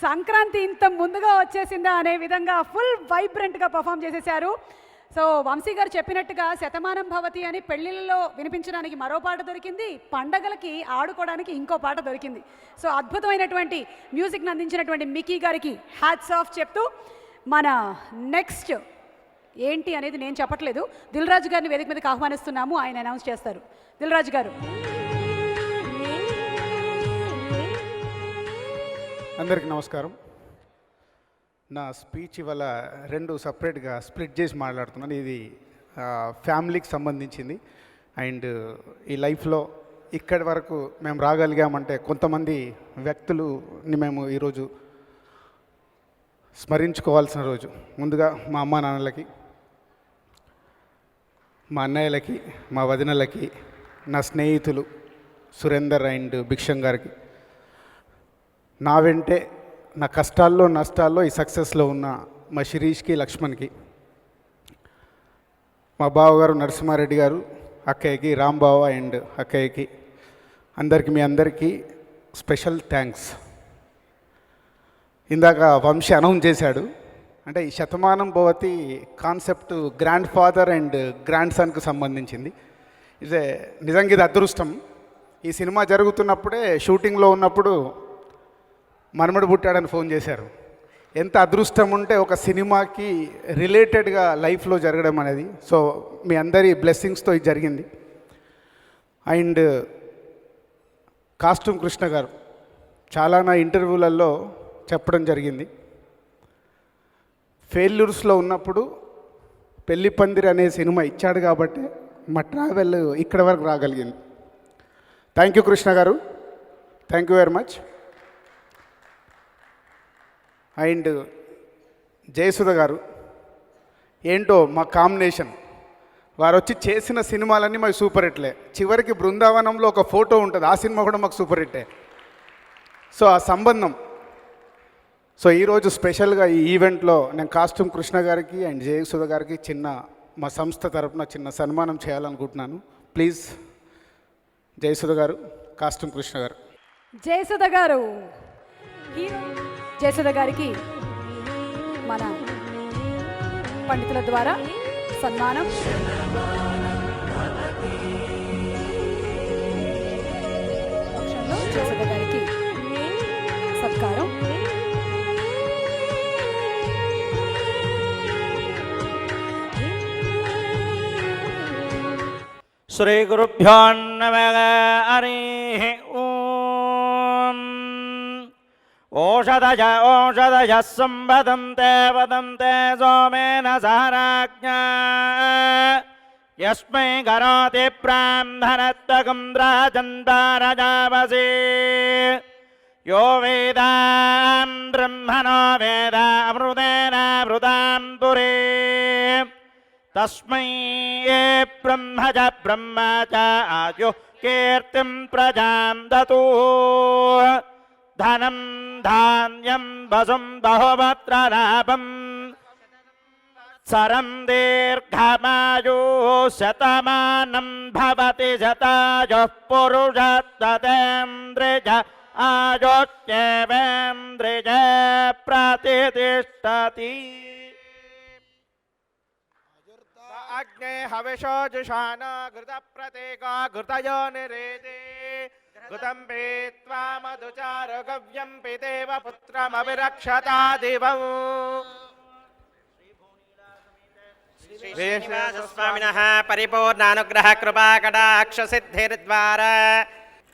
సంక్రాంతి ఇంత ముందుగా వచ్చేసిందా అనే విధంగా ఫుల్ వైబ్రెంట్గా పర్ఫామ్ చేసేశారు. సో వంశీ గారు చెప్పినట్టుగా శతమానం భవతి అని పెళ్ళిళ్ళలో వినిపించడానికి మరో పాట దొరికింది, పండగలకి ఆడుకోవడానికి ఇంకో పాట దొరికింది. సో అద్భుతమైనటువంటి మ్యూజిక్ని అందించినటువంటి మిక్కీ గారికి హ్యాట్స్ ఆఫ్ చెప్తూ మన నెక్స్ట్ ఏంటి అనేది నేను చెప్పట్లేదు, దిల్ రాజు గారిని వేదిక మీదకి ఆహ్వానిస్తున్నాము, ఆయన అనౌన్స్ చేస్తారు. దిల్ రాజు గారు. అందరికీ నమస్కారం. నా స్పీచ్ ఇవాళ రెండు సపరేట్గా స్ప్లిట్ చేసి మాట్లాడుతున్నాను. ఇది ఫ్యామిలీకి సంబంధించింది. అండ్ ఈ లైఫ్లో ఇక్కడి వరకు మేము రాగలిగామంటే కొంతమంది వ్యక్తులని మేము ఈరోజు స్మరించుకోవాల్సిన రోజు. ముందుగా మా అమ్మా నాన్నలకి, మా అన్నయ్యలకి, మా వదినలకి, నా స్నేహితులు సురేందర్ అండ్ భిక్షం గారికి, నా వెంటే నా కష్టాల్లో నష్టాల్లో ఈ సక్సెస్లో ఉన్న మా శిరీష్కి, లక్ష్మణ్కి, మా బావగారు నరసింహారెడ్డి గారు, అక్కయ్యకి, రాంబావ అండ్ అక్కయ్యకి, అందరికీ మీ అందరికీ స్పెషల్ థ్యాంక్స్. ఇందాక వంశీ అనౌన్స్ చేశాడు, అంటే ఈ Shatamanam Bhavati concept grandfather and grand సన్కి సంబంధించింది. ఇదే నిజంగా ఇది అదృష్టం. ఈ సినిమా జరుగుతున్నప్పుడే షూటింగ్లో ఉన్నప్పుడు మనమడు పుట్టాడని ఫోన్ చేశారు. ఎంత అదృష్టం ఉంటే ఒక సినిమాకి రిలేటెడ్గా లైఫ్లో జరగడం అనేది. సో మీ అందరి బ్లెస్సింగ్స్తో ఇది జరిగింది. అండ్ కాస్ట్యూమ్ కృష్ణ గారు చాలా నా ఇంటర్వ్యూలలో చెప్పడం జరిగింది, ఫెయిల్యూర్స్లో ఉన్నప్పుడు పెళ్లి పందిరి అనే సినిమా ఇచ్చాడు కాబట్టి మా ట్రావెల్ ఇక్కడ వరకు రాగలిగింది. థ్యాంక్ యూ కృష్ణ గారు, thank you very much. And Jayasudha గారు, ఏంటో మా కాంబినేషన్, వారు వచ్చి చేసిన సినిమాలన్నీ మాకు సూపర్ హిట్లే. చివరికి బృందావనంలో ఒక ఫోటో ఉంటుంది, ఆ సినిమా కూడా మాకు సూపర్ హిట్టే. సో ఆ సంబంధం. సో ఈరోజు స్పెషల్గా ఈ ఈవెంట్లో నేను కాస్ట్యూమ్ కృష్ణ గారికి అండ్ జయసుధ గారికి చిన్న మా సంస్థ తరపున చిన్న సన్మానం చేయాలనుకుంటున్నాను. ప్లీజ్ జయసుధ గారు, కాస్ట్యూమ్ కృష్ణ గారు. జయసుధ గారు, జయసుధ గారికి మన పండితుల ద్వారా సన్మానం. జయసుధ గారికి సత్కారం. శ్రీ గురుభ్యో నమః. హరిః ఓం. ఓషధయ సంవదంతే సోమేన సహరాజ్ఞా యస్మై కరోతి బ్రాహ్మణత్వకం రాజంతారజావసి యో వేదాం బ్రహ్మణో వేద అమృతేన వృతాం పురే తస్మై బ్రహ్మ చ ఆయుః కీర్తిం ప్రజాం దతు ధనం ధాన్యం వసుం బహుమత్ర లాభం సరం దీర్ఘమాయు శతమానం భవతి శతాయుః పురుషస్తేంద్రియ ఆయుష్యేవేంద్రియ ప్రతిష్ఠతి. అగ్నే హవిషో జుషాన ఘృత ప్రతీక ఘృతయో నిరేదే ఘృతం పీత్వా మధుచార గవ్యం పితేవ పుత్రమభిరక్షతా దివం. శ్రీనివాసస్వామినః పరిపూర్ణానుగ్రహ కృపా కటాక్ష సిద్ధిర్ద్వారా.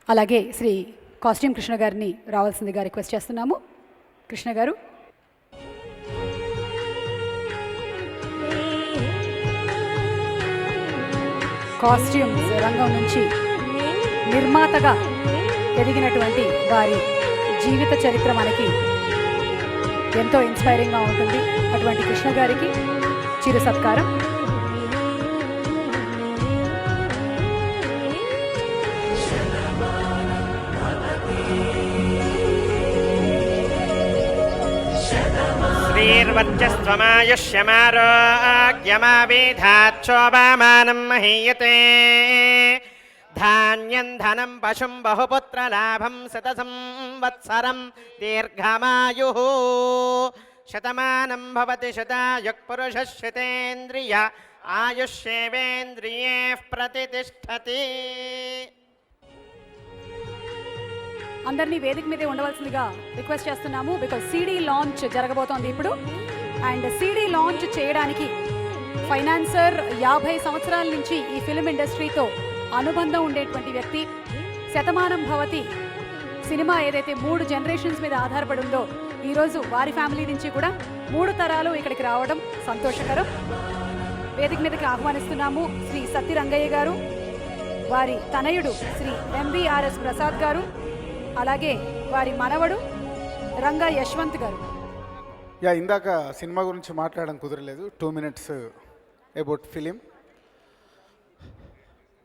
అలాగే శ్రీ కాస్ట్యూమ్ కృష్ణ గారిని రావాల్సిందిగా రిక్వెస్ట్ చేస్తున్నాము. కృష్ణ గారు. కాస్ట్యూమ్స్ రంగం నుంచి నిర్మాతగా ఎదిగినటువంటి వారి జీవిత చరిత్ర మనకి ఎంతో ఇన్స్పైరింగ్గా ఉంటుంది. అటువంటి కృష్ణ గారికి చిరు సత్కారం. శ్రీర్వర్చస్వమాయుష్యమారోగ్యమాభిధాక్షోభామానం మహీయతే ధాన్యం ధనం పశుం బహుపుత్రలాభం శతసంవత్సరం దీర్ఘమాయుః శతమానం భవతి శతాయుః పురుషः శతేంద్రియ ఆయుష్యేవేంద్రియే ప్రతిష్ఠతి. అందరినీ వేదిక మీదే ఉండవలసిందిగా రిక్వెస్ట్ చేస్తున్నాము. బికాజ్ సిడీ లాంచ్ జరగబోతోంది ఇప్పుడు. అండ్ సీడీ లాంచ్ చేయడానికి ఫైనాన్సర్ 50 సంవత్సరాల నుంచి ఈ ఫిల్మ్ ఇండస్ట్రీతో అనుబంధం ఉండేటువంటి వ్యక్తి. శతమానం భవతి సినిమా ఏదైతే 3 జనరేషన్స్ మీద ఆధారపడి ఉందో ఈరోజు వారి ఫ్యామిలీ నుంచి కూడా 3 తరాలు ఇక్కడికి రావడం సంతోషకరం. వేదిక మీదకి ఆహ్వానిస్తున్నాము శ్రీ సత్యరంగయ్య గారు, వారి తనయుడు శ్రీ ఎంవిఆర్ఎస్ ప్రసాద్ గారు, అలాగే వారి మనవడు రంగా యశ్వంత్ గారు. ఇందాక సినిమా గురించి మాట్లాడడం కుదరలేదు. 2 minutes అబౌట్ ఫిలిం.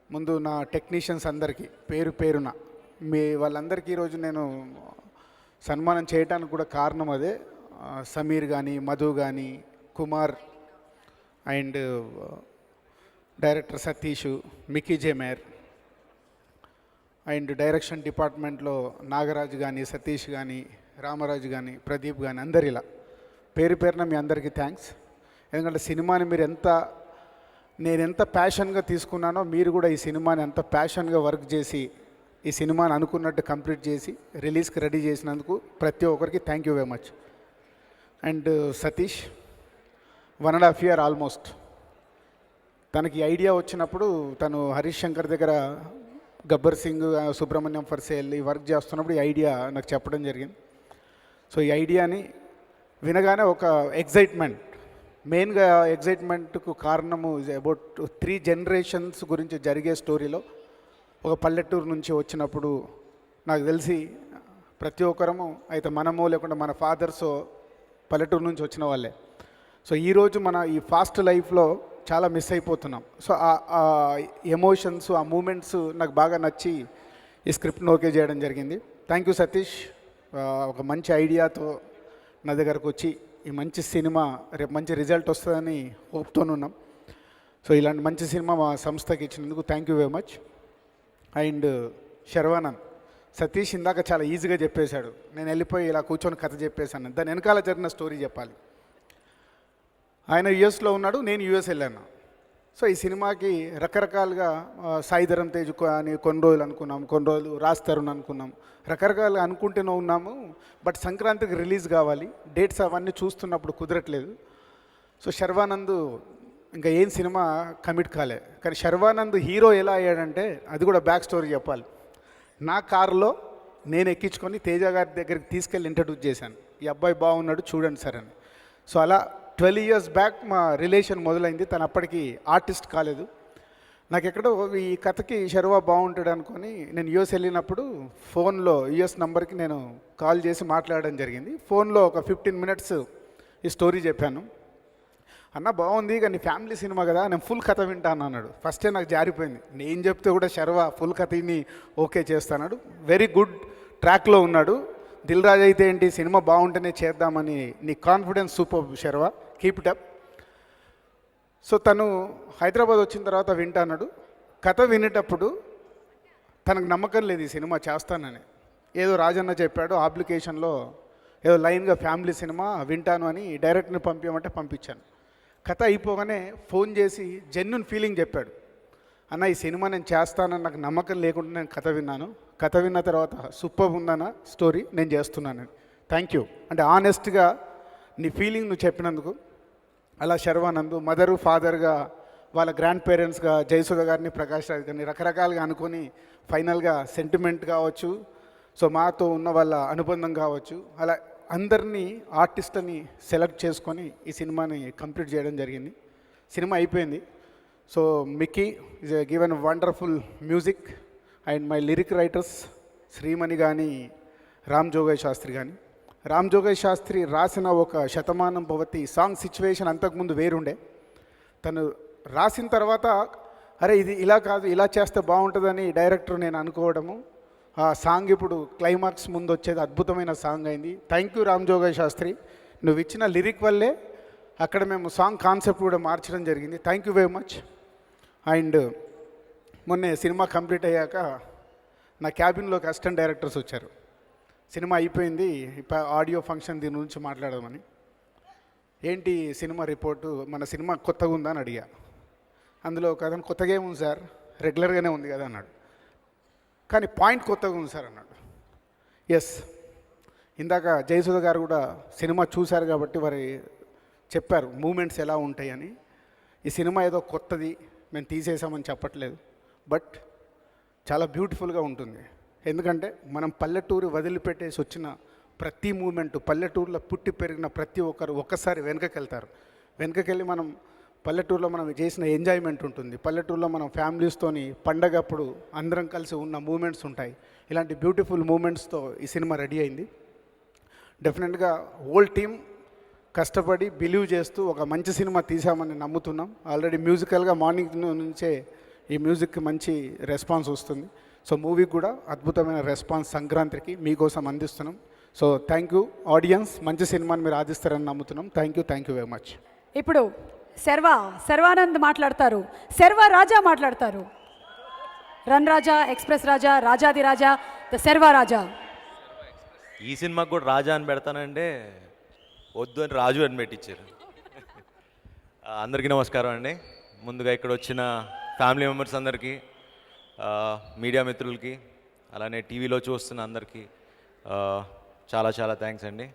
ముందు నా టెక్నీషియన్స్ అందరికీ పేరు పేరున మీ వాళ్ళందరికీ ఈరోజు నేను సన్మానం చేయడానికి కూడా కారణం అదే. సమీర్ కానీ, మధు కానీ, Kumar and director Satish, Mickey J Meyer and direction డిపార్ట్మెంట్లో నాగరాజు కానీ, సతీష్ కానీ, రామరాజు కానీ, ప్రదీప్ కానీ, అందరు ఇలా పేరు పేరున మీ అందరికీ థ్యాంక్స్. ఎందుకంటే సినిమాని మీరు నేను ఎంత ప్యాషన్గా తీసుకున్నానో మీరు కూడా ఈ సినిమాని ఎంత ప్యాషన్గా వర్క్ చేసి ఈ సినిమాని అనుకున్నట్టు కంప్లీట్ చేసి రిలీజ్కి రెడీ చేసినందుకు ప్రతి ఒక్కరికి thank you very much. And Satish 1.5 year almost తనకి ఐడియా వచ్చినప్పుడు తను హరీష్ శంకర్ దగ్గర గబ్బర్ సింగ్, సుబ్రహ్మణ్యం ఫర్ సేల్ ఈ వర్క్ చేస్తున్నప్పుడు ఈ ఐడియా నాకు చెప్పడం జరిగింది. సో ఈ ఐడియాని వినగానే ఒక ఎగ్జైట్మెంట్, మెయిన్గా ఎగ్జైట్మెంట్కు కారణము అబౌట్ 3 generations గురించి జరిగే స్టోరీలో ఒక పల్లెటూరు నుంచి వచ్చినప్పుడు నాకు తెలిసి ప్రతి ఒక్కరము అయితే మనమో లేకుండా మన ఫాదర్సో పల్లెటూరు నుంచి వచ్చిన వాళ్ళే. సో ఈరోజు మన ఈ ఫాస్ట్ లైఫ్లో చాలా మిస్ అయిపోతున్నాం. సో ఆ ఎమోషన్స్, ఆ మూమెంట్స్ నాకు బాగా నచ్చి ఈ స్క్రిప్ట్ని ఓకే చేయడం జరిగింది. Thank you Satish. ఒక మంచి ఐడియాతో నా దగ్గరకు వచ్చి ఈ మంచి సినిమా రేపు మంచి రిజల్ట్ వస్తుందని హోప్తోనున్నాం. సో ఇలాంటి మంచి సినిమా మా సంస్థకి ఇచ్చినందుకు thank you very much. And Sharwanand, Satish ఇందాక చాలా ఈజీగా చెప్పేశాడు. నేను వెళ్ళిపోయి ఇలా కూర్చొని కథ చెప్పేశాను. దాని వెనకాల జరిగిన స్టోరీ చెప్పాలి. ఆయన యుఎస్లో ఉన్నాడు, నేను యుఎస్ వెళ్ళాను. సో ఈ సినిమాకి రకరకాలుగా సాయిధరం తేజ్ అని కొన్ని రోజులు అనుకున్నాం, కొన్ని రోజులు రాజ్ తరుణ్ అనుకున్నాం, రకరకాలుగా అనుకుంటూనే ఉన్నాము. బట్ సంక్రాంతికి రిలీజ్ కావాలి, డేట్స్ అవన్నీ చూస్తున్నప్పుడు కుదరట్లేదు. సో శర్వానంద్ ఇంకా ఏం సినిమా కమిట్ కాలే. కానీ శర్వానంద్ హీరో ఎలా అయ్యాడంటే అది కూడా బ్యాక్ స్టోరీ చెప్పాలి. నా కారులో నేను ఎక్కించుకొని తేజ గారి దగ్గరికి తీసుకెళ్ళి ఇంట్రడ్యూస్ చేశాను. ఈ అబ్బాయి బాగున్నాడు చూడండి సార్ అని. సో అలా 12 years బ్యాక్ మా రిలేషన్ మొదలైంది. తను అప్పటికి ఆర్టిస్ట్ కాలేదు. నాకు ఎక్కడో ఈ కథకి శర్వా బాగుంటాడు అనుకొని నేను యూఎస్ వెళ్ళినప్పుడు ఫోన్లో యూఎస్ నంబర్కి నేను కాల్ చేసి మాట్లాడడం జరిగింది. ఫోన్లో ఒక 15 minutes ఈ స్టోరీ చెప్పాను. అన్న బాగుంది కానీ ఫ్యామిలీ సినిమా కదా, నేను ఫుల్ కథ వింటాను అన్నాడు. ఫస్టే నాకు జారిపోయింది. నేను చెప్తే కూడా శర్వా ఫుల్ కథని ఓకే చేస్తాడు. వెరీ గుడ్ ట్రాక్లో ఉన్నాడు. దిల్ రాజు అయితే ఏంటి, సినిమా బాగుంటేనే చేద్దామని నీ confidence super Sharwa, keep it up. So తను హైదరాబాద్ వచ్చిన తర్వాత వింటాన్నాడు. కథ వినేటప్పుడు తనకు నమ్మకం లేదు ఈ సినిమా చేస్తానని. ఏదో రాజన్న చెప్పాడు అప్లికేషన్లో ఏదో లైన్గా ఫ్యామిలీ సినిమా వింటాను అని డైరెక్ట్ని పంపించమంటే పంపించాను. కథ అయిపోగానే ఫోన్ చేసి జెన్యున్ ఫీలింగ్ చెప్పాడు. అన్న ఈ సినిమా నేను చేస్తానని నాకు నమ్మకం లేకుండా నేను కథ విన్నాను, కథ విన్న తర్వాత సూపర్ ఉందన్న స్టోరీ, నేను చేస్తున్నాను. థ్యాంక్ యూ అంటే ఆనెస్ట్గా నీ ఫీలింగ్ నువ్వు చెప్పినందుకు. అలా శర్వానంద్ మదరు ఫాదర్గా, వాళ్ళ గ్రాండ్ పేరెంట్స్గా జయసుధ గారిని, ప్రకాష్ రాజ్ గారిని రకరకాలుగా అనుకొని ఫైనల్గా సెంటిమెంట్ కావచ్చు, సో మాతో ఉన్న వాళ్ళ అనుబంధం కావచ్చు, అలా అందరినీ ఆర్టిస్ట్ని సెలెక్ట్ చేసుకొని ఈ సినిమాని కంప్లీట్ చేయడం జరిగింది. సినిమా అయిపోయింది. So Mickey is given wonderful music and my lyric writers Shreemani కానీ, రామ్ జోగయ్య శాస్త్రి కానీ. రామ్ జోగయ్య శాస్త్రి రాసిన ఒక శతమానం భవతి సాంగ్ సిచ్యువేషన్ అంతకుముందు వేరుండే. తను రాసిన తర్వాత అరే ఇది ఇలా కాదు, ఇలా చేస్తే బాగుంటుందని డైరెక్టర్ నేను అనుకోవడము, ఆ సాంగ్ ఇప్పుడు క్లైమాక్స్ ముందు వచ్చేది అద్భుతమైన సాంగ్ అయింది. థ్యాంక్ యూ రామ్ జోగయ్య శాస్త్రి, నువ్వు ఇచ్చిన లిరిక్ వల్లే అక్కడ మేము సాంగ్ కాన్సెప్ట్ కూడా మార్చడం జరిగింది. Thank you very much. And మొన్నే సినిమా కంప్లీట్ అయ్యాక నా క్యాబిన్లోకి అసిస్టెంట్ డైరెక్టర్స్ వచ్చారు. సినిమా అయిపోయింది, ఆడియో ఫంక్షన్ దీని గురించి మాట్లాడదామని. ఏంటి సినిమా రిపోర్టు, మన సినిమా కొత్తగా ఉందా అని అడిగా. అందులో ఒక అతను కొత్తగా ఏముంది సార్, రెగ్యులర్గానే ఉంది కదా అన్నాడు. కానీ పాయింట్ కొత్తగా ఉంది సార్ అన్నాడు. ఎస్, ఇందాక జయసుధ గారు కూడా సినిమా చూశారు కాబట్టి వారి చెప్పారు మూమెంట్స్ ఎలా ఉంటాయని. ఈ సినిమా ఏదో కొత్తది మేము తీసేసామని చెప్పట్లేదు, బట్ చాలా బ్యూటిఫుల్గా ఉంటుంది. ఎందుకంటే మనం పల్లెటూరు వదిలిపెట్టేసి వచ్చిన ప్రతి మూమెంట్, పల్లెటూరులో పుట్టి పెరిగిన ప్రతి ఒక్కరు ఒక్కసారి వెనకకెళ్తారు. వెనకకెళ్ళి మనం పల్లెటూరులో మనం చేసిన ఎంజాయ్మెంట్ ఉంటుంది. పల్లెటూరులో మనం ఫ్యామిలీస్తోని పండగప్పుడు అందరం కలిసి ఉన్న మూమెంట్స్ ఉంటాయి. ఇలాంటి బ్యూటిఫుల్ మూమెంట్స్తో ఈ సినిమా రెడీ అయింది. డెఫినెట్గా హోల్ టీమ్ కష్టపడి బిలీవ్ చేస్తూ ఒక మంచి సినిమా తీసామని నమ్ముతున్నాం. ఆల్రెడీ మ్యూజికల్గా మార్నింగ్ నుంచే ఈ మ్యూజిక్కి మంచి రెస్పాన్స్ వస్తుంది. సో మూవీకి కూడా అద్భుతమైన రెస్పాన్స్ సంక్రాంతికి మీకోసం అందిస్తున్నాం. సో థ్యాంక్ యూ ఆడియన్స్, మంచి సినిమాని మీరు ఆదిస్తారని నమ్ముతున్నాం. Thank you very much. ఇప్పుడు శర్వానంద్ మాట్లాడతారు, రాజా మాట్లాడతారు. రన్ రాజా, ఎక్స్ప్రెస్ రాజా, రాజాది రాజా, ద రాజా. ఈ సినిమాకి కూడా రాజా అని పెడతానంటే వద్దు అని రాజు అని పెట్టించారు. అందరికీ నమస్కారం అండి. ముందుగా ఇక్కడ వచ్చిన ఫ్యామిలీ మెంబర్స్ అందరికీ, మీడియా మిత్రులకి, అలానే టీవీలో చూస్తున్న అందరికీ చాలా చాలా థ్యాంక్స్ అండి.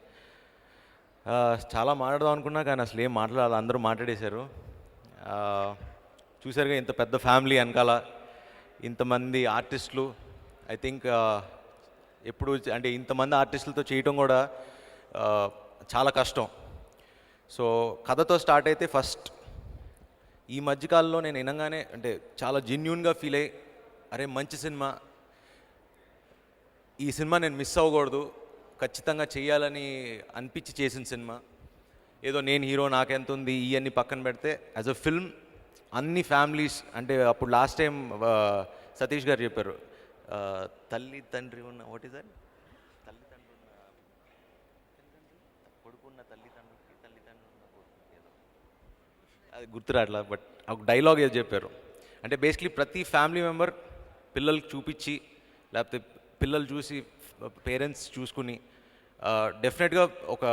చాలా మాట్లాడదాం అనుకున్నా కానీ అసలు ఏం మాట్లాడాలి, అందరూ మాట్లాడేశారు. చూసారుగా ఇంత పెద్ద ఫ్యామిలీ వెనకాల ఇంతమంది ఆర్టిస్టులు. ఐ థింక్ ఎప్పుడు అంటే ఇంతమంది ఆర్టిస్టులతో చేయటం కూడా చాలా కష్టం. సో కథతో స్టార్ట్ అయితే ఫస్ట్ ఈ మధ్యకాలంలో నేను వినగానే అంటే చాలా జెన్యూన్గా ఫీల్ అయ్యి, అరే మంచి సినిమా, ఈ సినిమా నేను మిస్ అవ్వకూడదు, ఖచ్చితంగా చేయాలని అనిపించి చేసిన సినిమా. ఏదో నేను హీరో నాకెంత ఉంది ఇవన్నీ పక్కన పెడితే యాజ్ అ ఫిల్మ్ అన్ని ఫ్యామిలీస్, అంటే అప్పుడు లాస్ట్ టైం సతీష్ గారు చెప్పారు, తల్లి తండ్రి ఉన్న ఒకటి సార్ తల్లిదండ్రులు ఉన్న కొడుకున్న తల్లిదండ్రులకి తల్లిదండ్రులు ఉన్న కొడుకు ఏదో అది గుర్తురాట్లా, బట్ ఒక డైలాగ్ ఏదో చెప్పారు. అంటే బేసిక్లీ ప్రతి ఫ్యామిలీ మెంబర్ పిల్లలకి చూపించి, లేకపోతే పిల్లలు చూసి పేరెంట్స్ చూసుకుని డెఫినెట్గా ఒక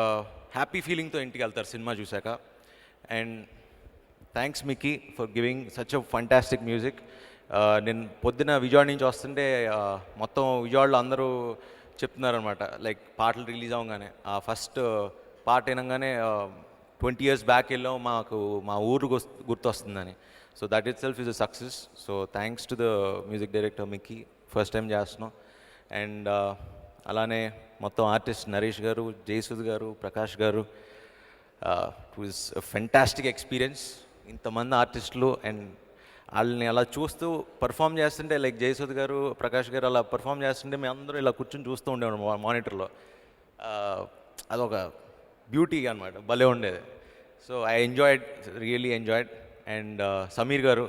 హ్యాపీ ఫీలింగ్తో ఇంటికి వెళ్తారు సినిమా చూశాక. And thanks Mickey for giving such a fantastic music. నేను పొద్దున విజయవాడ నుంచి వస్తుంటే మొత్తం విజయవాడలో అందరూ చెప్తున్నారనమాట, లైక్ పాటలు రిలీజ్ అవ్వగానే ఆ ఫస్ట్ పాట వినగానే 20 years బ్యాక్ వెళ్ళాం, మాకు మా ఊరు గుర్తొస్తుందని. So that itself is a success. So thanks to the music director Mickey, first time చేస్తున్నాం. అండ్ అలానే మొత్తం ఆర్టిస్ట్ నరేష్ గారు, జయసుద్ గారు, ప్రకాష్ గారు, ఇట్ వాజ్ ఫెంటాస్టిక్ ఎక్స్పీరియన్స్. ఇంతమంది ఆర్టిస్టులు అండ్ వాళ్ళని అలా చూస్తూ పర్ఫామ్ చేస్తుంటే, లైక్ జయసుద్ గారు, ప్రకాష్ గారు అలా పర్ఫామ్ చేస్తుంటే మేము అందరూ ఇలా కూర్చొని చూస్తూ ఉండేవాడు మానిటర్లో. అదొక బ్యూటీ అనమాట, భలే ఉండేది. So I enjoyed, really enjoyed. And Sameer గారు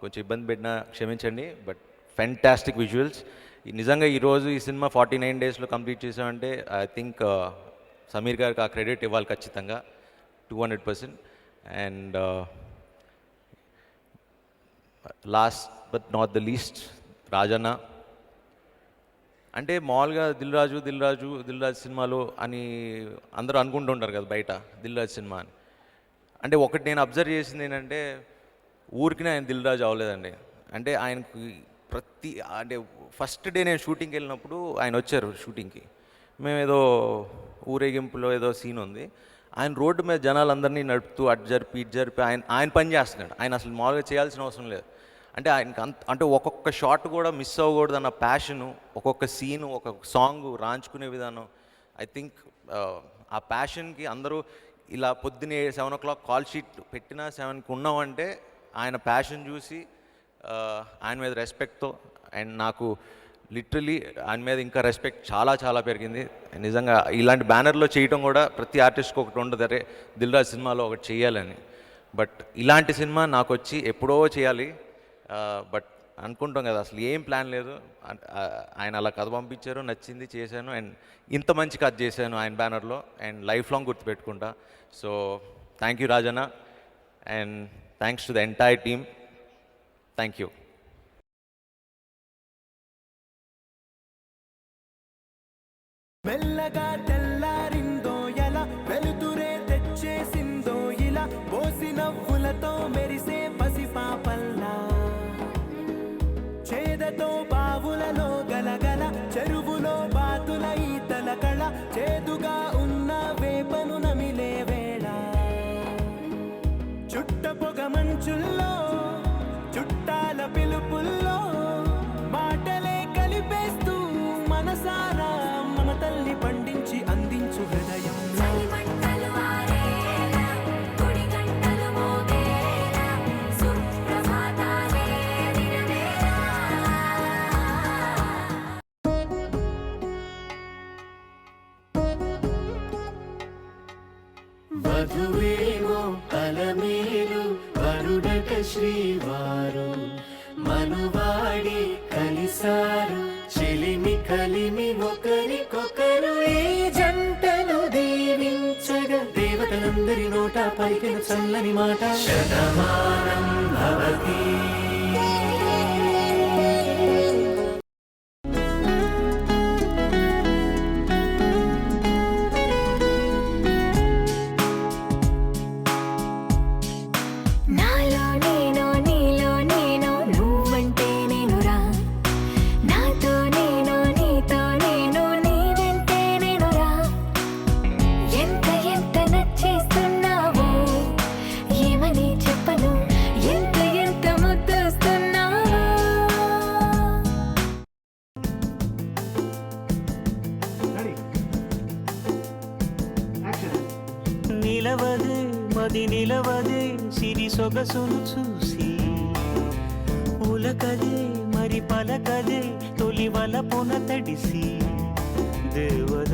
కొంచెం ఇబ్బంది పెట్టినా క్షమించండి, బట్ ఫెంటాస్టిక్ విజువల్స్. నిజంగా ఈరోజు ఈ సినిమా 49 daysలో కంప్లీట్ చేసామంటే ఐ థింక్ సమీర్ గారికి ఆ క్రెడిట్ ఇవ్వాలి ఖచ్చితంగా, 200%. And last but not the least Rajanna. అంటే మామూలుగా దిల్ రాజు సినిమాలు అని అందరూ అనుకుంటుంటారు కదా బయట, దిల్ రాజు సినిమా అని. అంటే ఒకటి నేను అబ్జర్వ్ చేసింది ఏంటంటే, ఊరికినే ఆయన దిల్ రాజు అవ్వలేదండి. అంటే ఆయనకి అంటే ఫస్ట్ డే నేను షూటింగ్కి వెళ్ళినప్పుడు ఆయన వచ్చారు షూటింగ్కి. మేము ఏదో ఊరేగింపులో ఏదో సీన్ ఉంది, ఆయన రోడ్డు మీద జనాలందరినీ నడుపుతూ అటు జరిపి ఆయన పని చేస్తున్నాడు. ఆయన అసలు మామూలుగా చేయాల్సిన అవసరం లేదు. అంటే ఆయనకి అంటే ఒక్కొక్క షాట్ కూడా మిస్ అవ్వకూడదు అన్న ప్యాషను, ఒక్కొక్క సీను, ఒక్కొక్క సాంగ్ రాంచుకునే విధానం. ఐ థింక్ ఆ ప్యాషన్కి అందరూ ఇలా పొద్దున్నే 7 o'clock కాల్ షీట్ పెట్టినా 7కి ఉన్నామంటే ఆయన ప్యాషన్ చూసి ఆయన మీద రెస్పెక్ట్తో, అండ్ నాకు లిటరలీ ఆయన మీద ఇంకా రెస్పెక్ట్ చాలా చాలా పెరిగింది. నిజంగా ఇలాంటి బ్యానర్లో చేయటం కూడా ప్రతి ఆర్టిస్ట్కి ఒకటి ఉండదు, అరే దిల్ రాజు సినిమాలో ఒకటి చేయాలని. బట్ ఇలాంటి సినిమా నాకు వచ్చి ఎప్పుడో చేయాలి, బట్ అనుకుంటాం కదా అసలు ఏం ప్లాన్ లేదు. ఆయన అలా కథ పంపించారు, నచ్చింది, చేశాను. అండ్ ఇంత మంచి కథ చేశాను ఆయన బ్యానర్లో, అండ్ లైఫ్ లాంగ్ గుర్తుపెట్టుకుంటా. So thank you Rajanna, and thanks to the entire team. Thank you. మెల్లగా తెల్లారిందో ఎలా, వెలుతురే తెచ్చేసిందో ఇలా, పోసి నవ్వులతో మెరిసే పసిపాపల్లా, చేదతో బావులలో గలగల, చెరువులో బాతుల ఈతల కళ, చేదుగా ఉన్న వేపను నమిలే వేళ, అంచుల్లో చుట్టాల పిలుపుల్లో మాటలే కలిపేస్తూ మనసారా మన తల్లి పండించి అందించు హృదయం వధువేమో అలమేలు వరుడట శ్రీవారు మనువాడి కలిసారు చెలిమి కలిమి ఒకరికొకరు ఈ జంటను దీవించగా దేవతలందరి నోట పలికిన చల్లని మాట శతమానం భవతి. నిలవదే మది నిలవదే సిరి సొగసును చూసి ఉలకదే మరి పలకదే తొలి వలపున తడిసి దేవదాసే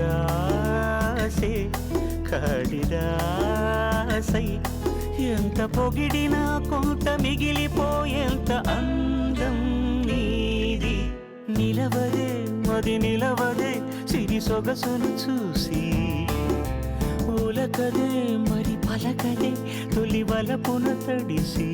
కాళిదాసై ఎంత పొగిడినా కొంత మిగిలిపోయేంత అందం నీది. నిలవదే మది నిలవదే సిరి సొగసును చూసి ఉలకదే మరి పలకదే తొలి వలపున తడిసి